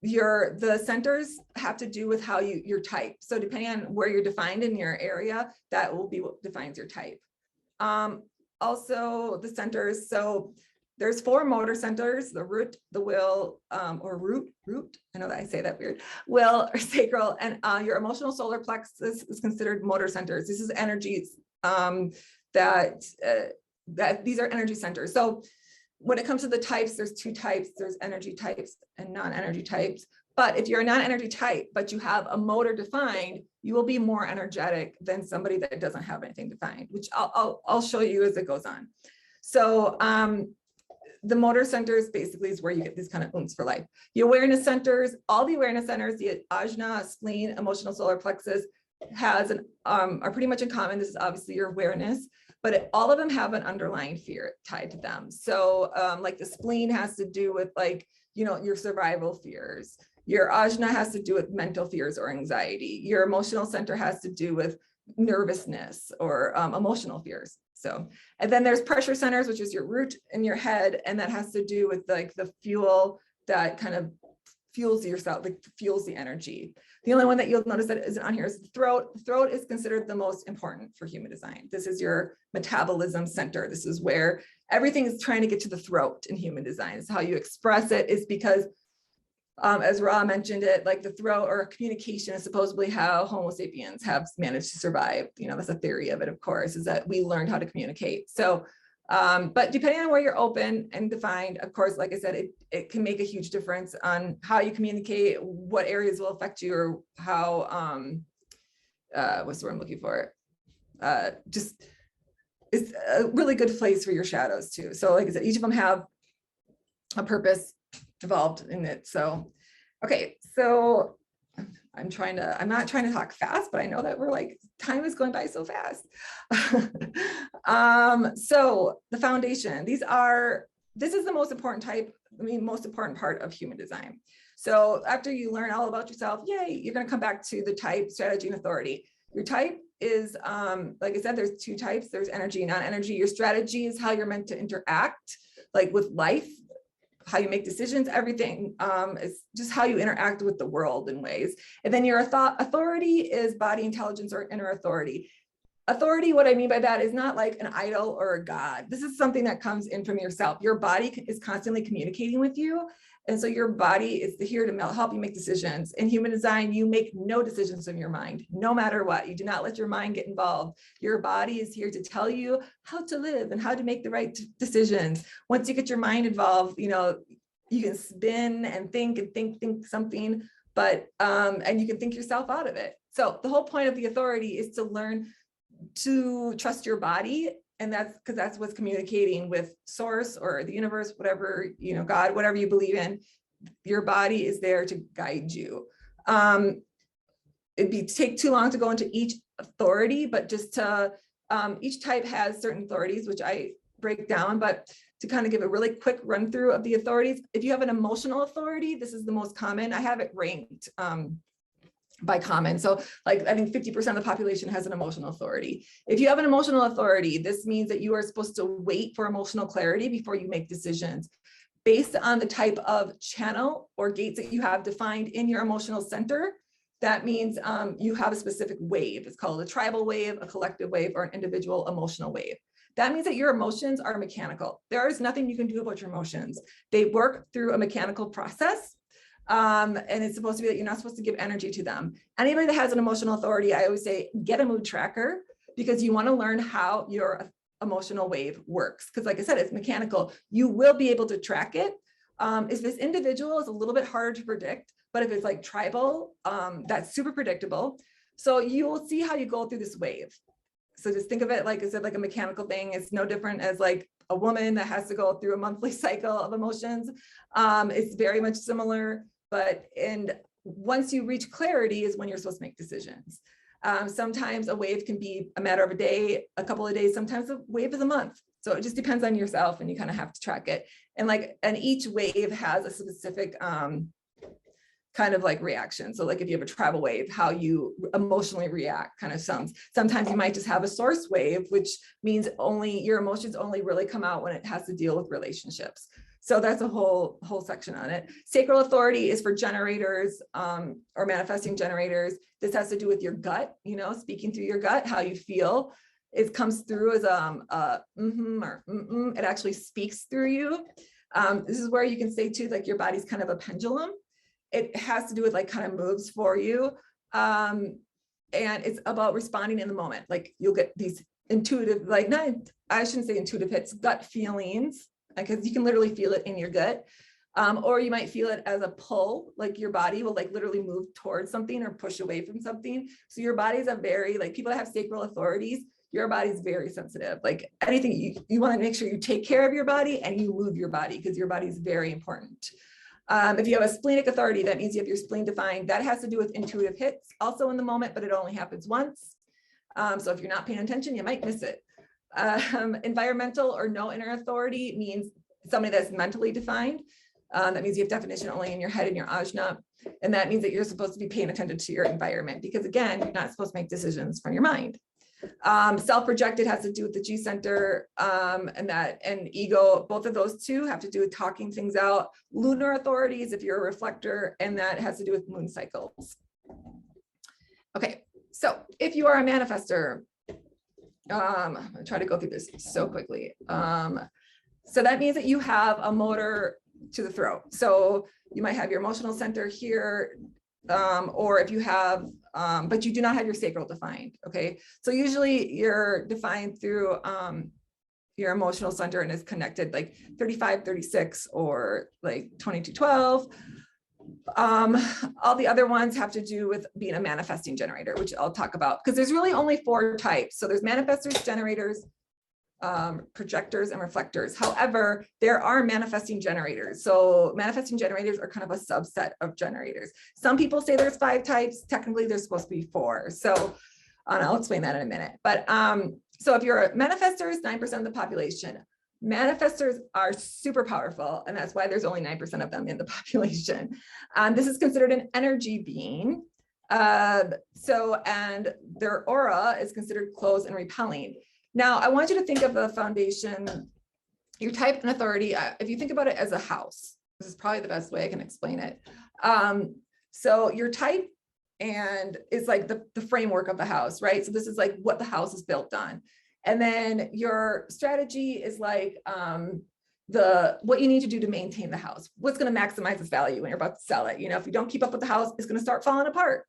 the centers have to do with how your type. So depending on where you're defined in your area, that will be what defines your type. Also the centers. So there's 4 motor centers: the root, the will, or root. I know that I say that weird. Will or sacral, and your emotional solar plexus is considered motor centers. This is energies that these are energy centers. So when it comes to the types, there's 2 types. There's energy types and non-energy types. But if you're a non-energy type, but you have a motor defined, you will be more energetic than somebody that doesn't have anything defined, which I'll show you as it goes on. So the motor centers basically is where you get these kind of oomph for life. The awareness centers, all the awareness centers, the ajna, spleen, emotional solar plexus are pretty much in common. This is obviously your awareness, but all of them have an underlying fear tied to them. So like the spleen has to do with your survival fears. Your ajna has to do with mental fears or anxiety. Your emotional center has to do with nervousness or emotional fears. So, and then there's pressure centers, which is your root in your head. And that has to do with the fuel that kind of fuels yourself, fuels the energy. The only one that you'll notice that isn't on here is the throat. The throat is considered the most important for human design. This is your metabolism center. This is where everything is trying to get to the throat in human design. It's how you express it is because as Ra mentioned it, the throat or communication is supposedly how Homo sapiens have managed to survive. That's a theory of it, of course, is that we learned how to communicate. So, but depending on where you're open and defined, of course, like I said, it can make a huge difference on how you communicate, what areas will affect you, or how, what's the word I'm looking for? Just it's a really good place for your shadows too. So like I said, each of them have a purpose involved in it. So, okay. So I'm not trying to talk fast, but I know that time is going by so fast. So the foundation, this is the most important most important part of human design. So after you learn all about yourself, yay, you're going to come back to the type, strategy, and authority. Your type is, like I said, there's 2 types. There's energy, non-energy. Your strategy is how you're meant to interact, with life, how you make decisions, everything is just how you interact with the world in ways. And then your authority is body intelligence or inner authority. Authority, what I mean by that is not like an idol or a god. This is something that comes in from yourself. Your body is constantly communicating with you. And so your body is here to help you make decisions. In human design, you make no decisions from your mind, no matter what. You do not let your mind get involved. Your body is here to tell you how to live and how to make the right decisions. Once you get your mind involved, you can spin and think something, but, and you can think yourself out of it. So the whole point of the authority is to learn to trust your body. And that's because that's what's communicating with source or the universe, whatever, God, whatever you believe in. Your body is there to guide you. It'd take too long to go into each authority, but just to, each type has certain authorities, which I break down, but to kind of give a really quick run through of the authorities. If you have an emotional authority, this is the most common. I have it ranked by common. So I think 50% of the population has an emotional authority. If you have an emotional authority, this means that you are supposed to wait for emotional clarity before you make decisions based on the type of channel or gates that you have defined in your emotional center. That means you have a specific wave. It's called a tribal wave, a collective wave, or an individual emotional wave. that means that your emotions are mechanical. There is nothing you can do about your emotions. They work through a mechanical process. And it's supposed to be that you're not supposed to give energy to them. Anybody that has an emotional authority, I always say, get a mood tracker, because you want to learn how your emotional wave works. Because like I said, it's mechanical. You will be able to track it. If this individual is a little bit harder to predict, but if it's like tribal, that's super predictable. So you will see how you go through this wave. So just think of it like, is it like a mechanical thing? It's no different as like a woman that has to go through a monthly cycle of emotions. It's very much similar, and once you reach clarity is when you're supposed to make decisions. Sometimes a wave can be a matter of a day, a couple of days, sometimes a wave is a month. So it just depends on yourself, and you kind of have to track it. And each wave has a specific kind of like reaction. So like if you have a travel wave, how you emotionally react kind of sometimes you might just have a source wave, which means only your emotions only really come out when it has to deal with relationships. So that's a whole section on it. Sacral authority is for generators or manifesting generators. This has to do with your gut, speaking through your gut, how you feel. It comes through as it actually speaks through you. This is where you can say too, like your body's kind of a pendulum. It has to do with like kind of moves for you. And it's about responding in the moment. Like you'll get these intuitive, I shouldn't say intuitive hits, gut feelings, because you can literally feel it in your gut. Or you might feel it as a pull, like your body will like literally move towards something or push away from something. So your body's a very, like people that have sacral authorities, your body's very sensitive. Like anything, you want to make sure you take care of your body and you move your body, because your body is very important. If you have a splenic authority, that means you have your spleen defined. That has to do with intuitive hits, also in the moment, but it only happens once. So if you're not paying attention, you might miss it. Environmental or no inner authority means somebody that's mentally defined. That means you have definition only in your head and your ajna. And that means that you're supposed to be paying attention to your environment, because again, you're not supposed to make decisions from your mind. Self-projected has to do with the G center, and ego. Both of those two have to do with talking things out. Lunar authorities, if you're a reflector, and that has to do with moon cycles. Okay, so if you are a manifester, I'm gonna try to go through this so quickly. So that means that you have a motor to the throat. So you might have your emotional center here, or if you have, but you do not have your sacral defined. Okay, so usually you're defined through your emotional center and is connected like 35-36 or like 22-12. All the other ones have to do with being a manifesting generator, which I'll talk about, because there's really only 4 types. So there's manifestors, generators, projectors, and reflectors. However, there are manifesting generators. So manifesting generators are kind of a subset of generators. Some people say there's 5 types. Technically, there's supposed to be 4. So I'll explain that in a minute. But so if you're a manifestor, is 9% of the population. Manifestors are super powerful, and that's why there's only 9% of them in the population. This is considered an energy being. And their aura is considered closed and repelling. Now, I want you to think of the foundation, your type and authority. If you think about it as a house, this is probably the best way I can explain it. So your type and is like the framework of the house, right? So this is like what the house is built on. And then your strategy is like what you need to do to maintain the house. What's going to maximize its value when you're about to sell it? If you don't keep up with the house, it's going to start falling apart.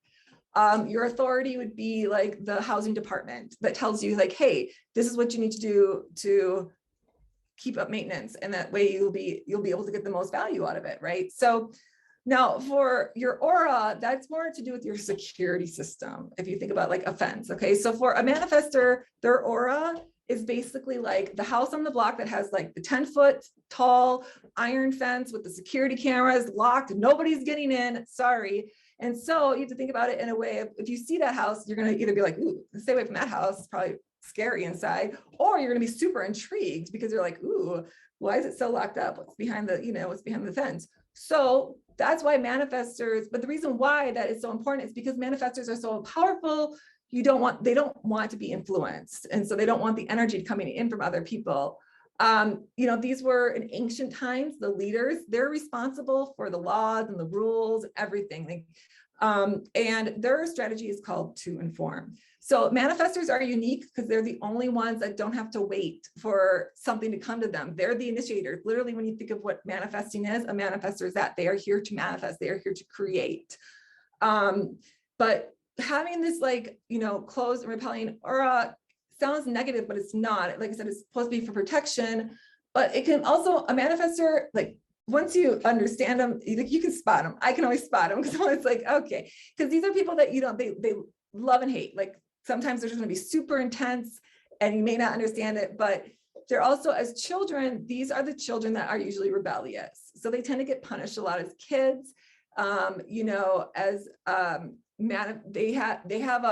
Your authority would be like the housing department that tells you like, hey, this is what you need to do to keep up maintenance. And that way you'll be able to get the most value out of it, right? So now for your aura, that's more to do with your security system. If you think about like a fence, okay? So for a manifestor, their aura is basically like the house on the block that has like the 10-foot tall iron fence with the security cameras locked, nobody's getting in, sorry. And so you have to think about it in a way of, if you see that house, you're going to either be like, ooh, stay away from that house, it's probably scary inside, or you're going to be super intrigued because you're like, ooh, why is it so locked up? What's behind the fence? So that's why manifestors, but the reason why that is so important is because manifestors are so powerful. They don't want to be influenced. And so they don't want the energy coming in from other people. These were in ancient times, the leaders, they're responsible for the laws and the rules, everything. And their strategy is called to inform. So manifestors are unique because they're the only ones that don't have to wait for something to come to them. They're the initiators. Literally, when you think of what manifesting is, a manifestor is that they are here to manifest, they are here to create. But having this like, closed and repelling aura sounds negative, but it's not. Like I said, it's supposed to be for protection, but it can also, a manifestor, like once you understand them, you can spot them. I can always spot them because it's like, okay, because these are people that, they love and hate. Like sometimes they're just going to be super intense and you may not understand it, but they're also, as children, these are the children that are usually rebellious. So they tend to get punished a lot as kids. They have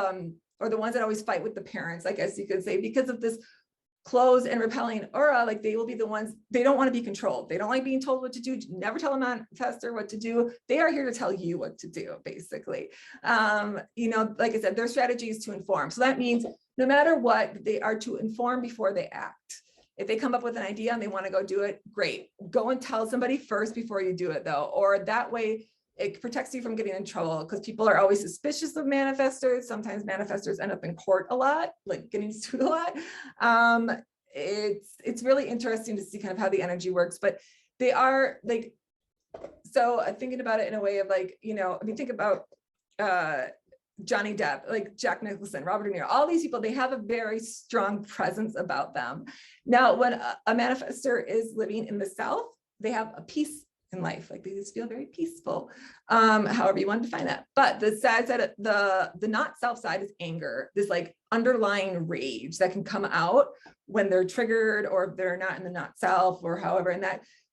or the ones that always fight with the parents, I guess you could say, because of this closed and repelling aura. Like they will be the ones, they don't want to be controlled. They don't like being told what to do. Never tell a manifestor what to do. They are here to tell you what to do, basically. Like I said, their strategy is to inform. So that means no matter what, they are to inform before they act. If they come up with an idea and they want to go do it, great. Go and tell somebody first before you do it, though, or that way it protects you from getting in trouble, because people are always suspicious of manifestors. Sometimes manifestors end up in court a lot, like getting sued a lot. It's really interesting to see kind of how the energy works, but they are like, so thinking about it in a way of like, think about Johnny Depp, like Jack Nicholson, Robert De Niro, all these people, they have a very strong presence about them. Now, when a manifestor is living in the South, they have a peace in life, like they just feel very peaceful, however you want to define that. But the sad side, the not self side is anger, this like underlying rage that can come out when they're triggered or if they're not in the not self or however, and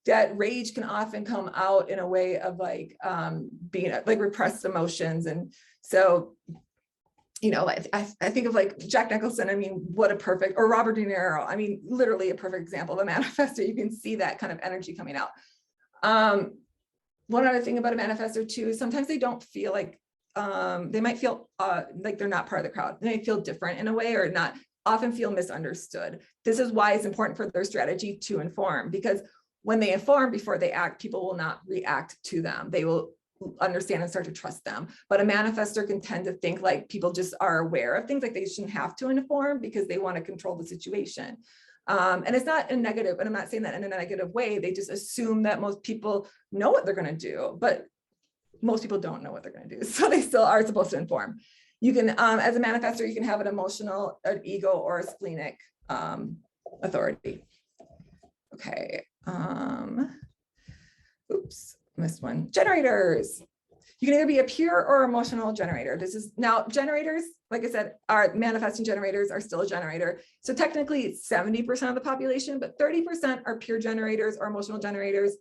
that rage can often come out in a way of like being like repressed emotions. And so I think of like Jack Nicholson, I mean, what a perfect, or Robert De Niro, I mean, literally a perfect example of a manifestor. You can see that kind of energy coming out. One other thing about a manifestor too, sometimes they don't feel like, they might feel like they're not part of the crowd. They might feel different in a way, or not often feel misunderstood. This is why it's important for their strategy to inform, because when they inform before they act, people will not react to them. They will understand and start to trust them. But a manifestor can tend to think like people just are aware of things, like they shouldn't have to inform because they want to control the situation. And it's not a negative, and I'm not saying that in a negative way. They just assume that most people know what they're going to do, but most people don't know what they're going to do. So they still are supposed to inform. You can, as a manifestor, you can have an emotional, an ego, or a splenic authority. Okay. Oops, missed one. Generators. You can either be a pure or emotional generator. This is now generators, like I said, our manifesting generators are still a generator. So technically it's 70% of the population, but 30% are pure generators or emotional generators.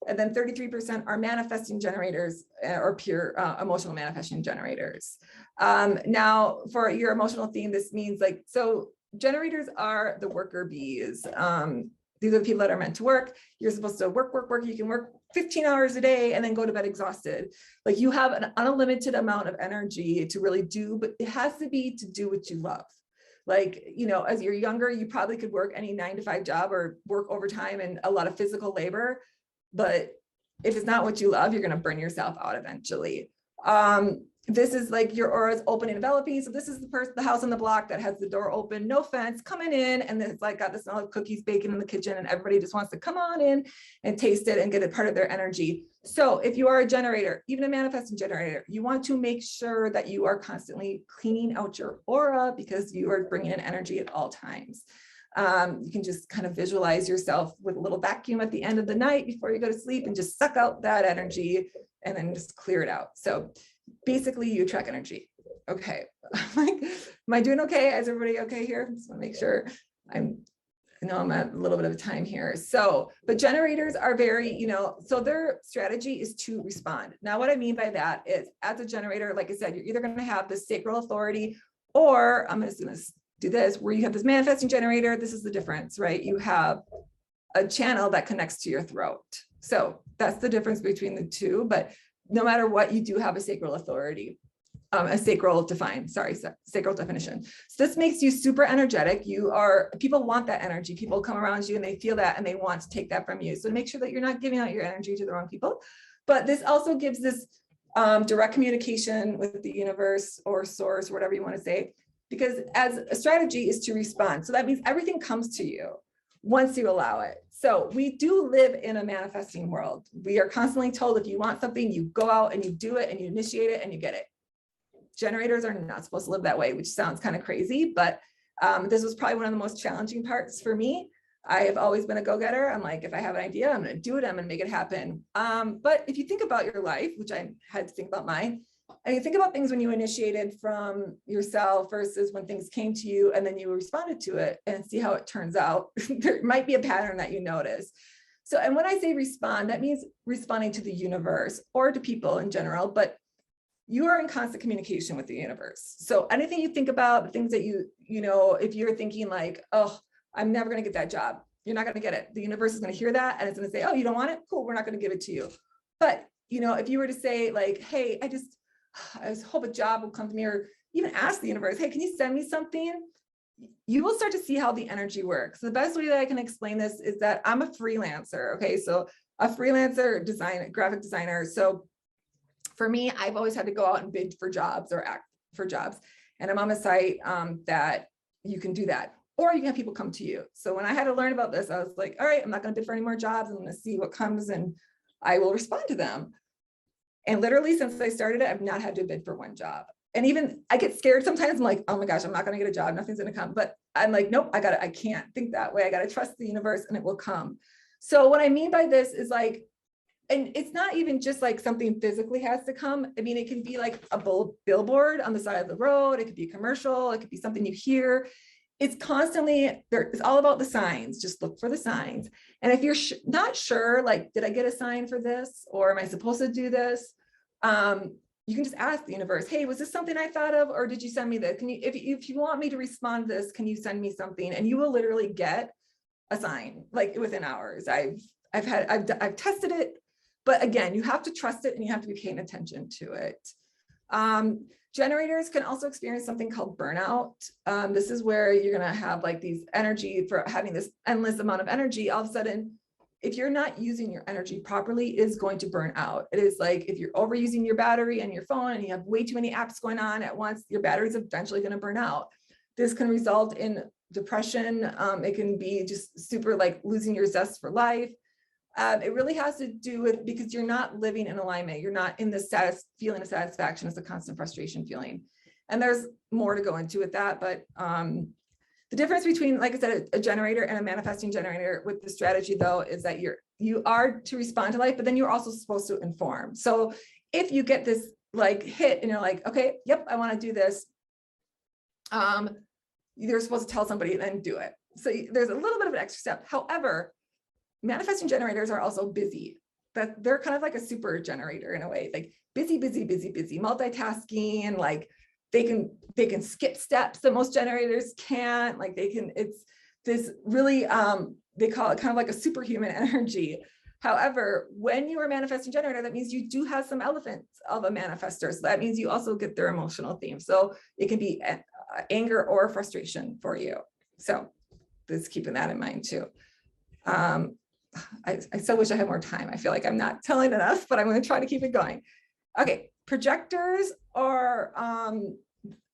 And then 33% are manifesting generators or pure emotional manifesting generators. Now for your emotional theme, this means like, so generators are the worker bees. These are the people that are meant to work. You're supposed to work. You can work 15 hours a day and then go to bed exhausted. Like you have an unlimited amount of energy to really do, but it has to be to do what you love. Like, as you're younger, you probably could work any 9-to-5 job or work overtime and a lot of physical labor. But if it's not what you love, you're going to burn yourself out eventually. This is like your aura is open and enveloping. So this is the house on the block that has the door open, no fence, coming in. And then it's like got the smell of cookies baking in the kitchen and everybody just wants to come on in and taste it and get it part of their energy. So if you are a generator, even a manifesting generator, you want to make sure that you are constantly cleaning out your aura because you are bringing in energy at all times. You can just kind of visualize yourself with a little vacuum at the end of the night before you go to sleep and just suck out that energy and then just clear it out. So basically you attract energy. Okay. Am I doing okay? Is everybody okay here? Just want to make sure I know I'm at a little bit of a time here. So, but generators are very, so their strategy is to respond. Now, what I mean by that is as a generator, like I said, you're either going to have the sacral authority, or I'm just going to do this where you have this manifesting generator. This is the difference, right? You have a channel that connects to your throat. So that's the difference between the two. But no matter what, you do have a sacral authority, sacral definition. So this makes you super energetic. People want that energy. People come around you and they feel that and they want to take that from you. So make sure that you're not giving out your energy to the wrong people. But this also gives this direct communication with the universe or source, whatever you want to say. because as a strategy is to respond. So that means everything comes to you once you allow it. So we do live in a manifesting world. We are constantly told if you want something, you go out and you do it and you initiate it and you get it. Generators are not supposed to live that way, which sounds kind of crazy, but this was probably one of the most challenging parts for me. I have always been a go-getter. I'm like, if I have an idea, I'm going to do it. I'm going to make it happen. But if you think about your life, which I had to think about mine, and you think about things when you initiated from yourself versus when things came to you and then you responded to it and see how it turns out, there might be a pattern that you notice. So, and when I say respond, that means responding to the universe or to people in general, but you are in constant communication with the universe. So anything you think about, the things that you know, if you're thinking like, oh, I'm never going to get that job, you're not going to get it. The universe is going to hear that and it's going to say, oh, you don't want it? Cool, we're not going to give it to you. But, you know, if you were to say like, hey, I hope a job will come to me, or even ask the universe, hey, can you send me something? You will start to see how the energy works. The best way that I can explain this is that I'm a freelancer. Okay. So a freelancer graphic designer. So for me, I've always had to go out and bid for jobs or act for jobs. And I'm on a site that you can do that, or you can have people come to you. So when I had to learn about this, I was like, all right, I'm not going to bid for any more jobs. I'm going to see what comes and I will respond to them. And literally since I started it, I've not had to bid for one job. And even I get scared sometimes. I'm like, oh my gosh, I'm not going to get a job. Nothing's going to come. But I'm like, nope, I can't think that way. I got to trust the universe and it will come. So what I mean by this is like, and it's not even just like something physically has to come. I mean, it can be like a billboard on the side of the road. It could be a commercial. It could be something you hear. It's constantly there. It's all about the signs. Just look for the signs. And if you're not sure, like, did I get a sign for this? Or am I supposed to do this? You can just ask the universe, hey, was this something I thought of? Or did you send me this? Can you, if you want me to respond to this, can you send me something? And you will literally get a sign like within hours. I've tested it. But again, you have to trust it and you have to be paying attention to it. Generators can also experience something called burnout. This is where you're going to have like these energy for having this endless amount of energy. All of a sudden, if you're not using your energy properly, is going to burn out. It is like if you're overusing your battery and your phone and you have way too many apps going on at once, your battery is eventually going to burn out. This can result in depression. It can be just super like losing your zest for life. It really has to do with because you're not living in alignment. You're not in the feeling of satisfaction. It's a constant frustration feeling. And there's more to go into with that. But the difference between, like I said, a generator and a manifesting generator with the strategy, though, is that you are to respond to life, but then you're also supposed to inform. So if you get this like hit and you're like, okay, yep, I want to do this. You're supposed to tell somebody and then do it. So there's a little bit of an extra step. However, manifesting generators are also busy. That they're kind of like a super generator in a way, like busy, multitasking, and like they can skip steps that most generators can't. Like it's this really, they call it kind of like a superhuman energy. However, when you are a manifesting generator, that means you do have some elements of a manifester. So that means you also get their emotional theme. So it can be anger or frustration for you. So just keeping that in mind too. I still wish I had more time. I feel like I'm not telling enough, but I'm going to try to keep it going. Okay, projectors are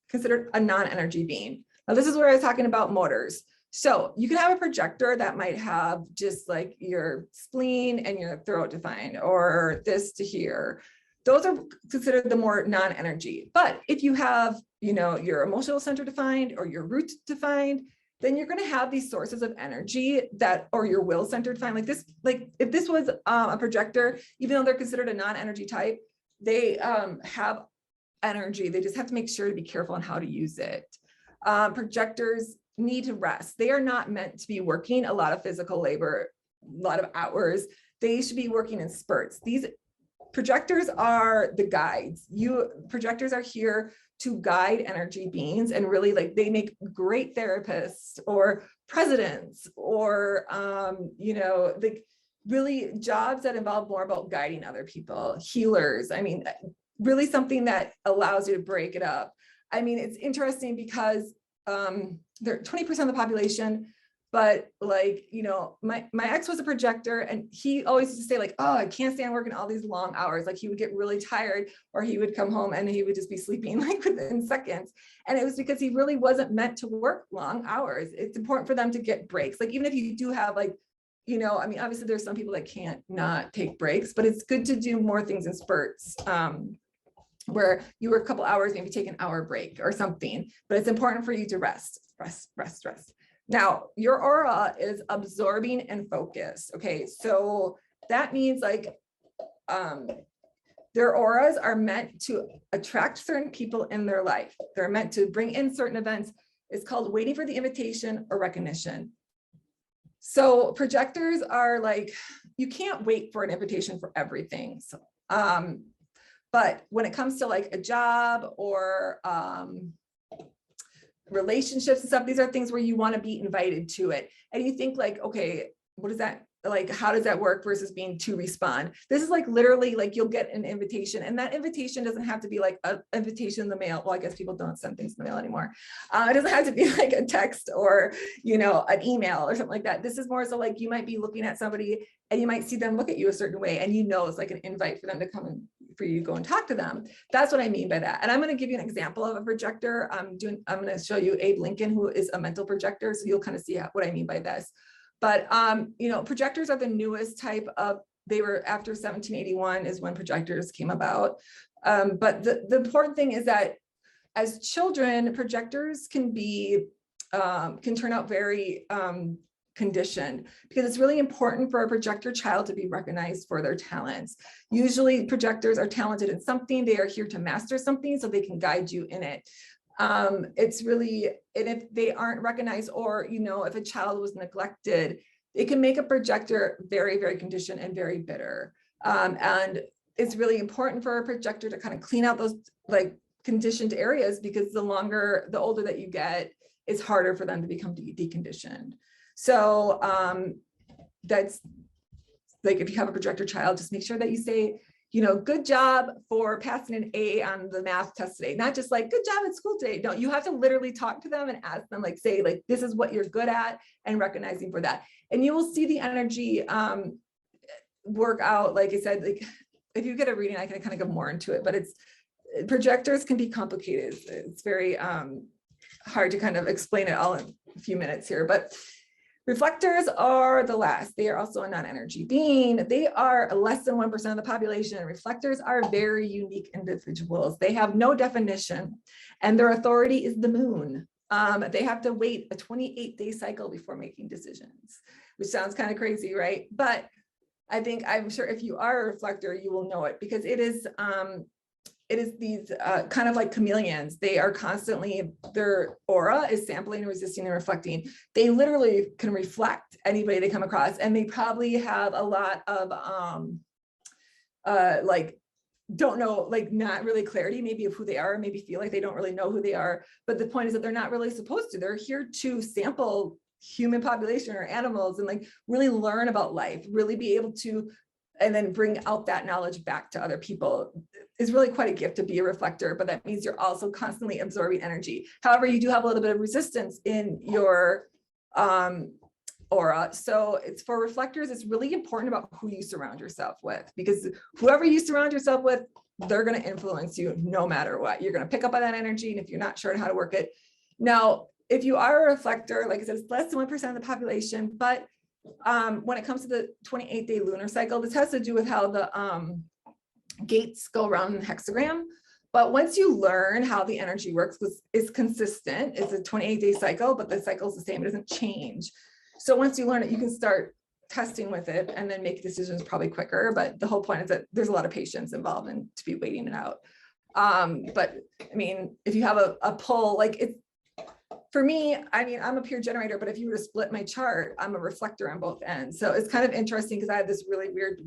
considered a non-energy being. Now, this is where I was talking about motors. So you can have a projector that might have just like your spleen and your throat defined, or this to here. Those are considered the more non-energy. But if you have, you know, your emotional center defined or your root defined, then you're going to have these sources of energy that, or your will center defined, like this, like if this was a projector, even though they're considered a non-energy type, they have energy. They just have to make sure to be careful on how to use it. Projectors need to rest. They are not meant to be working a lot of physical labor, a lot of hours. They should be working in spurts. These projectors are the guides. Projectors are here to guide energy beings, and really like they make great therapists or presidents or, you know, like really jobs that involve more about guiding other people, healers. I mean, really something that allows you to break it up. I mean, it's interesting because they're 20% of the population. But like, you know, my ex was a projector, and he always used to say like, oh, I can't stand working all these long hours. Like he would get really tired, or he would come home and he would just be sleeping like within seconds. And it was because he really wasn't meant to work long hours. It's important for them to get breaks. Like even if you do have like, you know, I mean, obviously there's some people that can't not take breaks, but it's good to do more things in spurts. Where you work a couple hours, maybe take an hour break or something, but it's important for you to rest. Now, your aura is absorbing and focused. Okay, so that means like their auras are meant to attract certain people in their life. They're meant to bring in certain events. It's called waiting for the invitation or recognition. So projectors are like, you can't wait for an invitation for everything. So, but when it comes to like a job or relationships and stuff, these are things where you want to be invited to it. And you think like, okay, what is that? Like, how does that work versus being to respond? This is like literally like you'll get an invitation, and that invitation doesn't have to be like an invitation in the mail. Well, I guess people don't send things in the mail anymore. It doesn't have to be like a text or, you know, an email or something like that. This is more so like you might be looking at somebody and you might see them look at you a certain way, and you know it's like an invite for them to come and for you to go and talk to them. That's what I mean by that. And I'm going to give you an example of a projector. I'm going to show you Abe Lincoln, who is a mental projector. So you'll kind of see what I mean by this. But, you know, projectors are the newest type of, they were after 1781 is when projectors came about. But the important thing is that as children, projectors can be, can turn out very conditioned, because it's really important for a projector child to be recognized for their talents. Usually projectors are talented in something, they are here to master something so they can guide you in it. It's really, and if they aren't recognized, or, you know, if a child was neglected, it can make a projector very, very conditioned and very bitter. And it's really important for a projector to kind of clean out those like conditioned areas, because the older that you get, it's harder for them to become deconditioned. So that's like, if you have a projector child, just make sure that you say, you know, good job for passing an A on the math test today. Not just like, good job at school today. No, you have to literally talk to them and ask them, like, say, like, this is what you're good at, and recognizing for that. And you will see the energy work out. Like I said, like, if you get a reading, I can kind of go more into it, but projectors can be complicated. It's very hard to kind of explain it all in a few minutes here, but reflectors are the last. They are also a non-energy being. They are less than 1% of the population. Reflectors are very unique individuals. They have no definition, and their authority is the moon. They have to wait a 28-day cycle before making decisions, which sounds kind of crazy, right? But I'm sure if you are a reflector, you will know it, because it is these kind of like chameleons. They are constantly, their aura is sampling, resisting, and reflecting. They literally can reflect anybody they come across, and they probably have a lot of like, don't know, like not really clarity maybe of who they are, maybe feel like they don't really know who they are. But the point is that they're not really supposed to. They're here to sample human population or animals, and like really learn about life, really be able to, and then bring out that knowledge back to other people. Is really quite a gift to be a reflector, but that means you're also constantly absorbing energy. However, you do have a little bit of resistance in your aura. So it's for reflectors, it's really important about who you surround yourself with, because whoever you surround yourself with, they're going to influence you no matter what. You're going to pick up on that energy, and if you're not sure how to work it. Now, if you are a reflector, like I said, it's less than 1% of the population, but when it comes to the 28-day lunar cycle, this has to do with how the gates go around in the hexagram. But once you learn how the energy works, because it's consistent, it's a 28-day cycle, but the cycle is the same, it doesn't change. So once you learn it, you can start testing with it and then make decisions probably quicker. But the whole point is that there's a lot of patience involved and to be waiting it out. But I mean, if you have a pull, like it's, for me, I mean, I'm a pure generator, but if you were to split my chart, I'm a reflector on both ends. So it's kind of interesting, because I have this really weird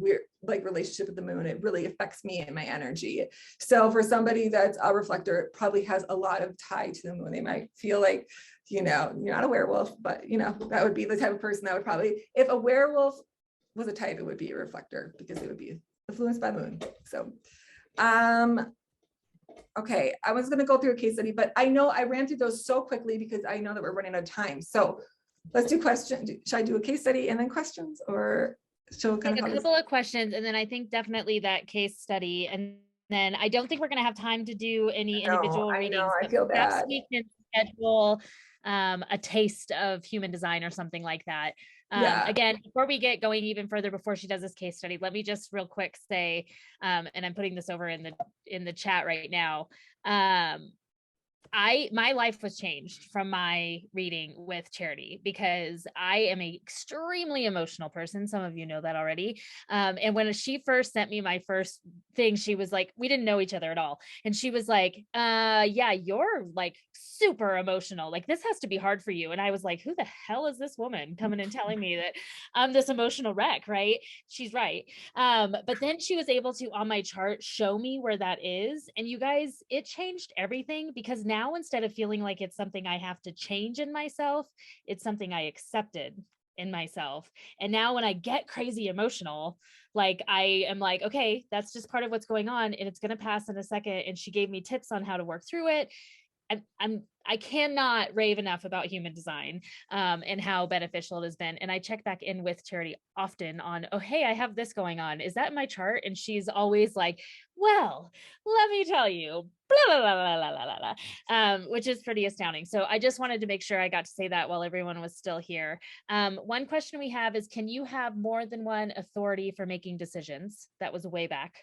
like relationship with the moon. It really affects me and my energy. So for somebody that's a reflector, it probably has a lot of tie to the moon. They might feel like, you know, you're not a werewolf, but you know, that would be the type of person that would probably, if a werewolf was a type, it would be a reflector, because it would be influenced by the moon. So, okay, I was going to go through a case study, but I know I ran through those so quickly because I know that we're running out of time. So let's do questions. Should I do a case study and then questions, or show kind Like of a how couple of questions, and then I think definitely that case study, and then I don't think we're going to have time to do any individual I know, readings, I but feel perhaps bad. we can schedule a taste of human design or something like that. Yeah. Again, before we get going even further, before she does this case study, let me just real quick say, and I'm putting this over in the chat right now. My life was changed from my reading with Charity, because I am an extremely emotional person. Some of you know that already. And when she first sent me my first thing, she was like, we didn't know each other at all. And she was like, yeah, you're like super emotional. Like, this has to be hard for you. And I was like, who the hell is this woman coming and telling me that I'm this emotional wreck? Right. She's right. But then she was able to, on my chart, show me where that is. And you guys, it changed everything, because now instead of feeling like it's something I have to change in myself, it's something I accepted in myself. And now when I get crazy emotional, like I am like, okay, that's just part of what's going on, and it's going to pass in a second. And she gave me tips on how to work through it. I cannot rave enough about human design, and how beneficial it has been. And I check back in with Charity often on, oh, hey, I have this going on. Is that in my chart? And she's always like, well, let me tell you, blah, blah, blah, blah, blah, blah, blah. Which is pretty astounding. So I just wanted to make sure I got to say that while everyone was still here. One question we have is, can you have more than one authority for making decisions? That was way back.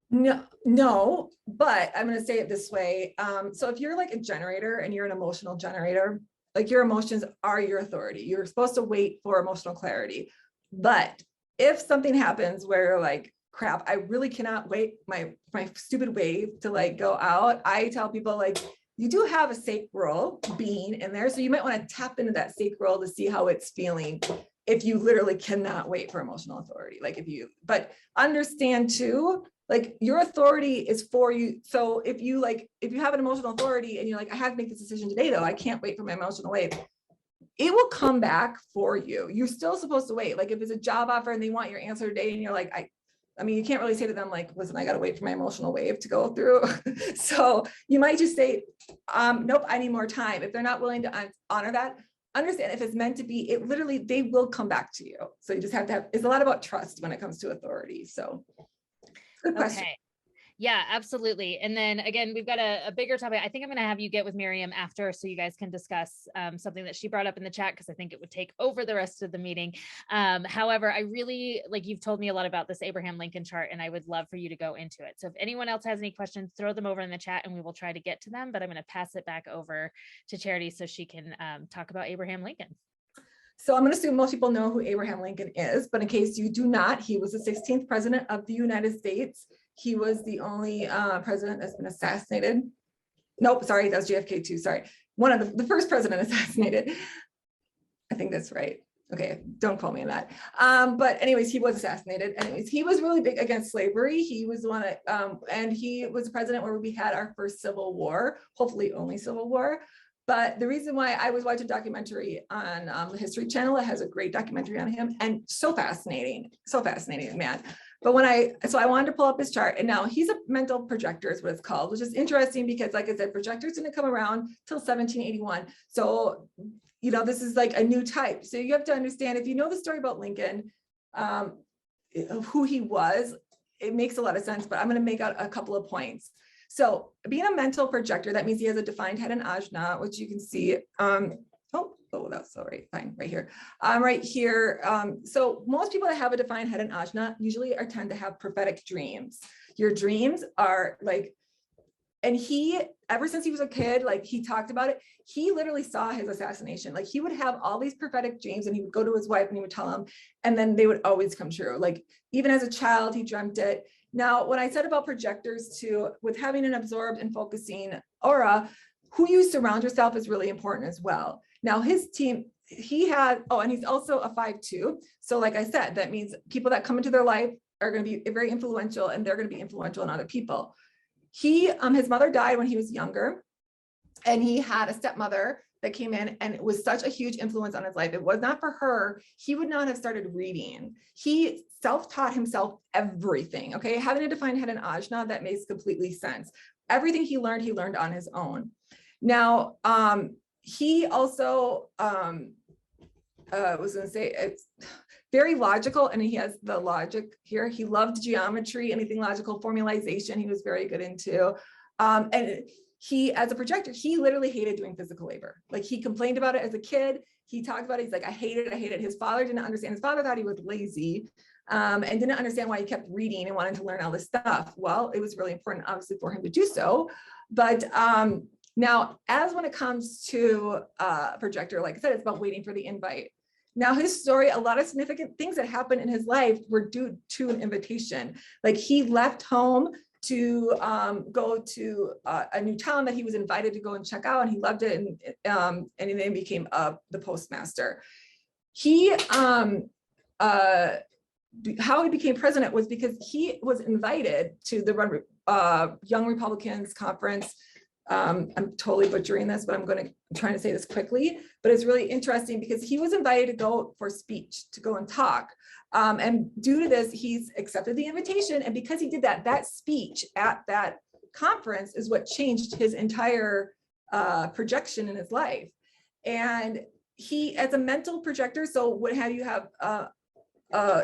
No, but I'm going to say it this way. So if you're like a generator and you're an emotional generator, like your emotions are your authority. You're supposed to wait for emotional clarity. But if something happens where you're like, crap, I really cannot wait my stupid wave to like go out, I tell people, like, you do have a sacral being in there. So you might want to tap into that sacral to see how it's feeling if you literally cannot wait for emotional authority. Like but understand too, like your authority is for you. So if you have an emotional authority and you're like, I have to make this decision today though, I can't wait for my emotional wave, it will come back for you. You're still supposed to wait. Like if it's a job offer and they want your answer today and you're like, I mean, you can't really say to them like, listen, I got to wait for my emotional wave to go through. So you might just say, nope, I need more time. If they're not willing to honor that, understand if it's meant to be, it literally, they will come back to you. So you just have to have, it's a lot about trust when it comes to authority. So good question. Okay. Yeah, absolutely. And then again, we've got a bigger topic. I think I'm going to have you get with Miriam after, so you guys can discuss something that she brought up in the chat, because I think it would take over the rest of the meeting. However, I really, like, you've told me a lot about this Abraham Lincoln chart, and I would love for you to go into it. So if anyone else has any questions, throw them over in the chat and we will try to get to them. But I'm going to pass it back over to Charity so she can talk about Abraham Lincoln. So I'm going to assume most people know who Abraham Lincoln is, but in case you do not, he was the 16th president of the United States. He was the only president that's been assassinated. Nope, sorry, that was JFK too, sorry. One of the first president assassinated. I think that's right. Okay, don't quote me on that. But anyways, he was assassinated. Anyways, he was really big against slavery. He was one and he was the president where we had our first civil war, hopefully only civil war. But the reason why I was watching a documentary on the History Channel, it has a great documentary on him, and so fascinating, man. But so I wanted to pull up his chart, and now he's a mental projector is what it's called, which is interesting because, like I said, projectors didn't come around till 1781. So, this is like a new type. So you have to understand, if you know the story about Lincoln, of who he was, it makes a lot of sense, but I'm going to make out a couple of points. So being a mental projector, that means he has a defined head and ajna, which you can see. That's all right, fine, right here. Right here. So most people that have a defined head and ajna usually tend to have prophetic dreams. Your dreams are like, and he, ever since he was a kid, like he talked about it, he literally saw his assassination. Like he would have all these prophetic dreams and he would go to his wife and he would tell him, and then they would always come true. Like even as a child, he dreamt it. Now, when I said about projectors too, with having an absorbed and focusing aura, who you surround yourself is really important as well. Now his team, and he's also a 5-2. So like I said, that means people that come into their life are going to be very influential, and they're going to be influential on other people. His mother died when he was younger, and he had a stepmother that came in, and it was such a huge influence on his life. It was not for her, he would not have started reading. He self-taught himself everything. Okay, having a defined head and ajna, that makes completely sense. Everything he learned on his own. Now, he also was going to say, it's very logical, and he has the logic here. He loved geometry, anything logical, formalization, he was very good into. And he, as a projector, he literally hated doing physical labor. Like, he complained about it as a kid. He talked about it. He's like, I hate it. I hate it. His father didn't understand. His father thought he was lazy, and didn't understand why he kept reading and wanted to learn all this stuff. Well, it was really important, obviously, for him to do so. But now, as when it comes to a projector, like I said, it's about waiting for the invite. Now, his story, a lot of significant things that happened in his life were due to an invitation. Like, he left home to go to a new town that he was invited to go and check out, and he loved it, and he then became the postmaster. He how he became president was because he was invited to the Young Republicans conference. I'm totally butchering this, but I'm trying to say this quickly, but it's really interesting because he was invited to go for speech, to go and talk. And due to this, he's accepted the invitation. And because he did that speech at that conference is what changed his entire projection in his life. And he, as a mental projector, so what have you have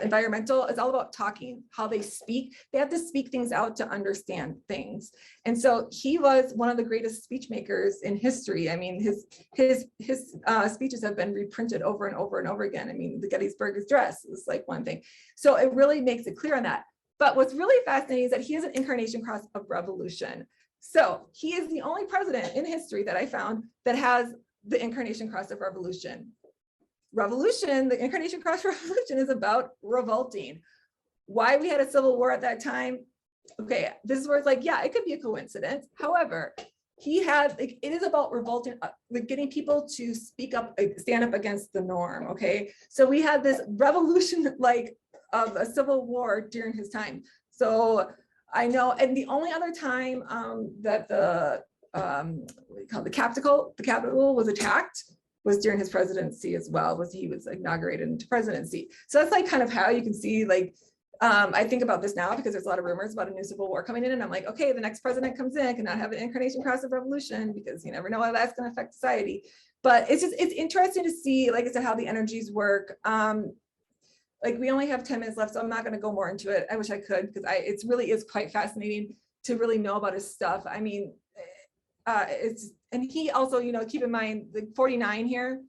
environmental, it's all about talking, how they speak. They have to speak things out to understand things. And so he was one of the greatest speech makers in history. I mean, his speeches have been reprinted over and over and over again. I mean, the Gettysburg Address is like one thing. So it really makes it clear on that. But what's really fascinating is that he has an incarnation cross of revolution. So he is the only president in history that I found that has the incarnation cross of revolution. Revolution, the incarnation cross revolution is about revolting. Why we had a civil war at that time? Okay, this is where it's like, yeah, it could be a coincidence. However, he had, like, it is about revolting, like getting people to speak up, stand up against the norm. Okay, so we had this revolution, like of a civil war during his time. So I know, and the only other time that the what do you call it, the Capitol was attacked was during his presidency as well, was he was inaugurated into presidency. So that's like kind of how you can see, like, I think about this now because there's a lot of rumors about a new civil war coming in, and I'm like, okay, the next president comes in cannot have an incarnation cross of revolution because you never know how that's going to affect society. But it's interesting to see, like I said, how the energies work. Like, we only have 10 minutes left, so I'm not going to go more into it. I wish I could, because it really is quite fascinating to really know about his stuff. I mean, and he also, you know, keep in mind the 49 here,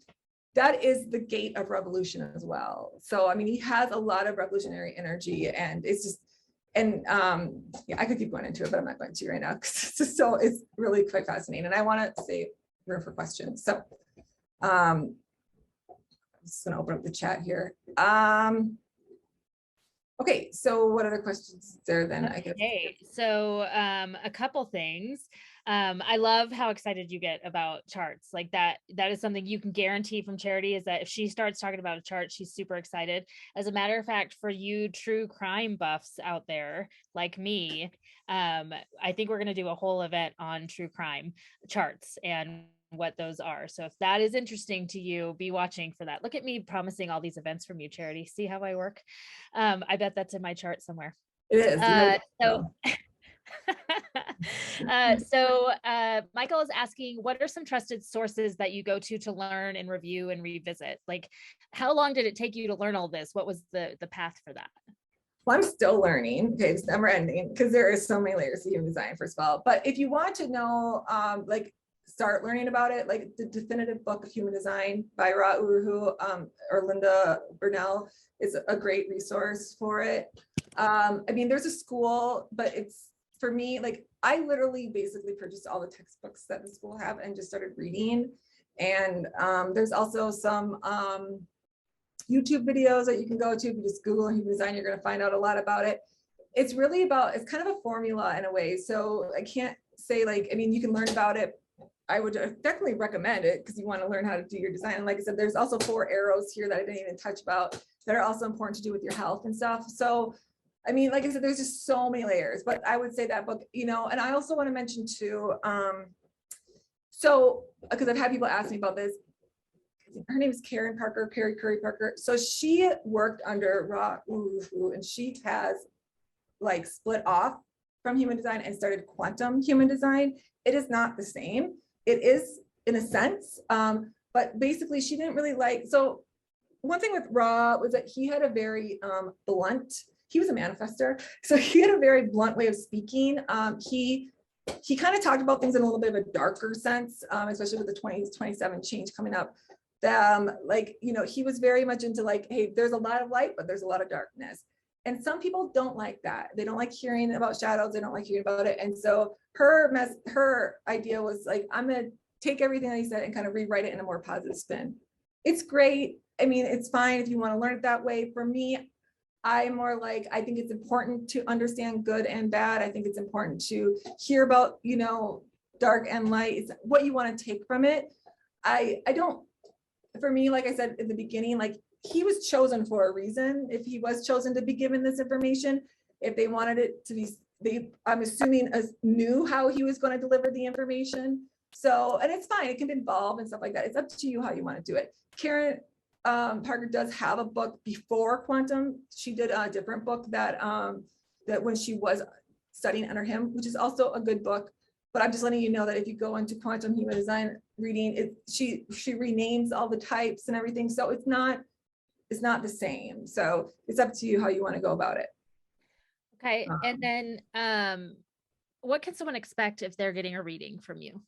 that is the gate of revolution as well. So, I mean, he has a lot of revolutionary energy, and it's just, and yeah, I could keep going into it, but I'm not going to right now because it's really quite fascinating. And I want to save room for questions. So I'm just going to open up the chat here. Okay, so what other questions is there then? I guess. Okay, so a couple things. I love how excited you get about charts. Like that is something you can guarantee from Charity, is that if she starts talking about a chart, she's super excited. As a matter of fact, for you true crime buffs out there like me, I think we're going to do a whole event on true crime charts and what those are. So if that is interesting to you, be watching for that. Look at me promising all these events from you, Charity. See how I work? I bet that's in my chart somewhere. It is. So Michael is asking, what are some trusted sources that you go to learn and review and revisit? Like, how long did it take you to learn all this? What was the path for that? Well, I'm still learning. Okay, it's never ending because there is so many layers to human design, first of all. But if you want to know, like, start learning about it, like the definitive book of human design by Ra Uru or Linda Burnell is a great resource for it. I mean, there's a school, but it's, for me, like, I literally basically purchased all the textbooks that the school have and just started reading. And there's also some YouTube videos that you can go to. If you just Google human design, you're going to find out a lot about it. It's really about, it's kind of a formula in a way. So I can't say, like, I mean, you can learn about it. I would definitely recommend it because you want to learn how to do your design. And like I said, there's also 4 arrows here that I didn't even touch about that are also important to do with your health and stuff. So, I mean, like I said, there's just so many layers, but I would say that book, you know, and I also want to mention too, so, because I've had people ask me about this, her name is Karen Parker, Perry Curry Parker. So she worked under Ra Uru, and she has like split off from human design and started quantum human design. It is not the same. It is in a sense, but basically she didn't really like, so one thing with Ra was that he had a very blunt, he was a manifester. So he had a very blunt way of speaking. He kind of talked about things in a little bit of a darker sense, especially with the 2027 change coming up. Like, you know, he was very much into like, hey, there's a lot of light, but there's a lot of darkness. And some people don't like that. They don't like hearing about shadows. They don't like hearing about it. And so her idea was like, I'm going to take everything that he said and kind of rewrite it in a more positive spin. It's great. I mean, it's fine if you want to learn it that way. For me, I'm more like, I think it's important to understand good and bad. I think it's important to hear about, you know, dark and light. It's what you want to take from it. I don't, for me, like I said at the beginning, like he was chosen for a reason. If he was chosen to be given this information, if they wanted it to be, I'm assuming knew how he was going to deliver the information. So, and it's fine. It can involve and stuff like that. It's up to you how you want to do it. Karen Parker does have a book before quantum. She did a different book that when she was studying under him, which is also a good book. But I'm just letting you know that if you go into quantum human design reading, she renames all the types and everything. So it's not the same. So it's up to you how you want to go about it. Okay. And then what can someone expect if they're getting a reading from you?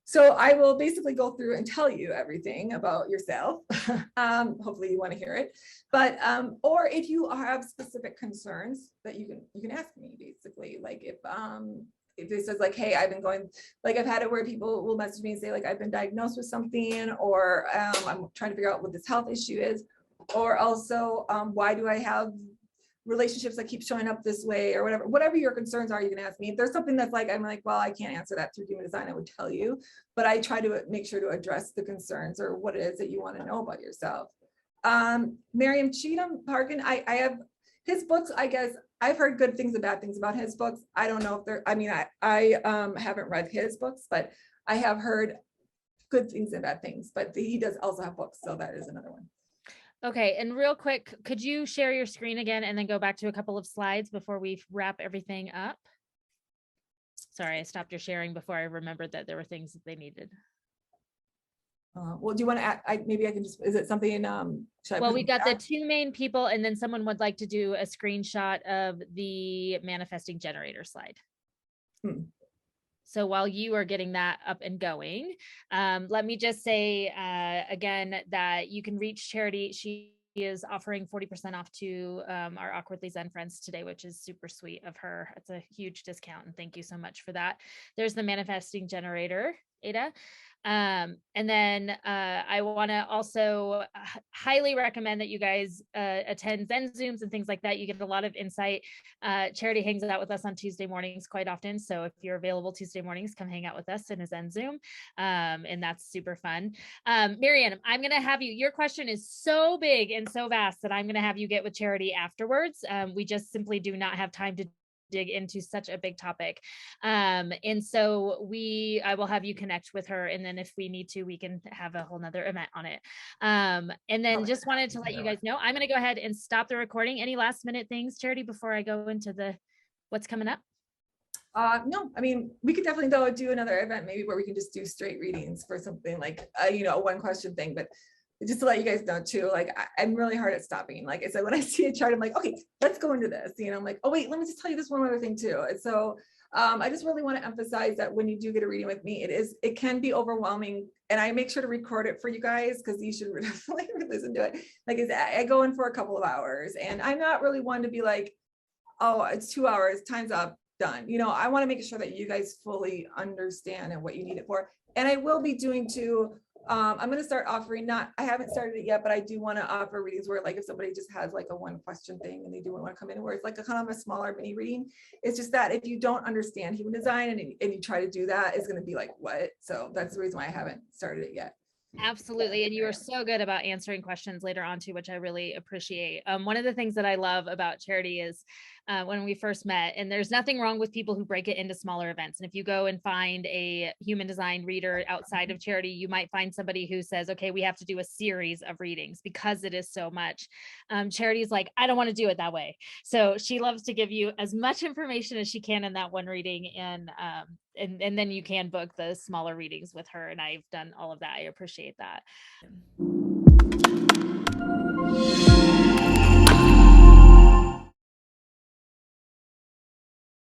So I will basically go through and tell you everything about yourself. Hopefully you want to hear it, but or if you have specific concerns that you can ask me, basically, like if it says like, hey, I've been going, like I've had it where people will message me and say like, I've been diagnosed with something, or I'm trying to figure out what this health issue is, or also why do I have relationships that keep showing up this way, or whatever your concerns are, you can ask me. If there's something that's like, I'm like, well, I can't answer that through human design, I would tell you, but I try to make sure to address the concerns or what it is that you want to know about yourself. Miriam Cheatham Parkin, I have his books. I guess I've heard good things and bad things about his books. I don't know if they're, I mean, I haven't read his books, but I have heard good things and bad things, but he does also have books. So that is another one. Okay. And real quick, could you share your screen again and then go back to a couple of slides before we wrap everything up? Sorry, I stopped your sharing before I remembered that there were things that they needed. Well, do you want to add, maybe I can just, is it something, well, we got the two main people, and then someone would like to do a screenshot of the manifesting generator slide. So while you are getting that up and going, let me just say again that you can reach Charity. She is offering 40% off to our Awkwardly Zen friends today, which is super sweet of her. It's a huge discount, and thank you so much for that. There's the manifesting generator, Ada. And then I want to also highly recommend that you guys attend Zen Zooms and things like that. You get a lot of insight. Charity hangs out with us on Tuesday mornings quite often. So if you're available Tuesday mornings, come hang out with us in a Zen Zoom. And that's super fun. Marianne, I'm going to have you, your question is so big and so vast that I'm going to have you get with Charity afterwards. We just simply do not have time to dig into such a big topic. And so I will have you connect with her. And then if we need to, we can have a whole nother event on it. And then just wanted to let you guys know, I'm going to go ahead and stop the recording. Any last minute things, Charity, before I go into what's coming up? No, I mean, we could definitely though do another event maybe where we can just do straight readings for something like, you know, a one question thing, but just to let you guys know too, like I'm really hard at stopping. Like I said, when I see a chart, I'm like, okay, let's go into this. You know, I'm like, oh wait, let me just tell you this one other thing too. And so I just really want to emphasize that when you do get a reading with me, it can be overwhelming, and I make sure to record it for you guys because you should definitely listen to it. Like I go in for a couple of hours, and I'm not really one to be like, oh, it's 2 hours, time's up, done. You know, I want to make sure that you guys fully understand and what you need it for. And I will be doing too. I'm going to start offering, I haven't started it yet, but I do want to offer readings where like if somebody just has like a one question thing and they do want to come in, where it's like a kind of a smaller mini reading. It's just that if you don't understand human design and you try to do that, it's going to be like, what? So that's the reason why I haven't started it yet. Absolutely. And you are so good about answering questions later on too, which I really appreciate. One of the things that I love about Charity is when we first met, and there's nothing wrong with people who break it into smaller events. And if you go and find a human design reader outside of Charity, you might find somebody who says, okay, we have to do a series of readings because it is so much. Charity's like, I don't want to do it that way. So she loves to give you as much information as she can in that one reading. And then you can book the smaller readings with her. And I've done all of that. I appreciate that.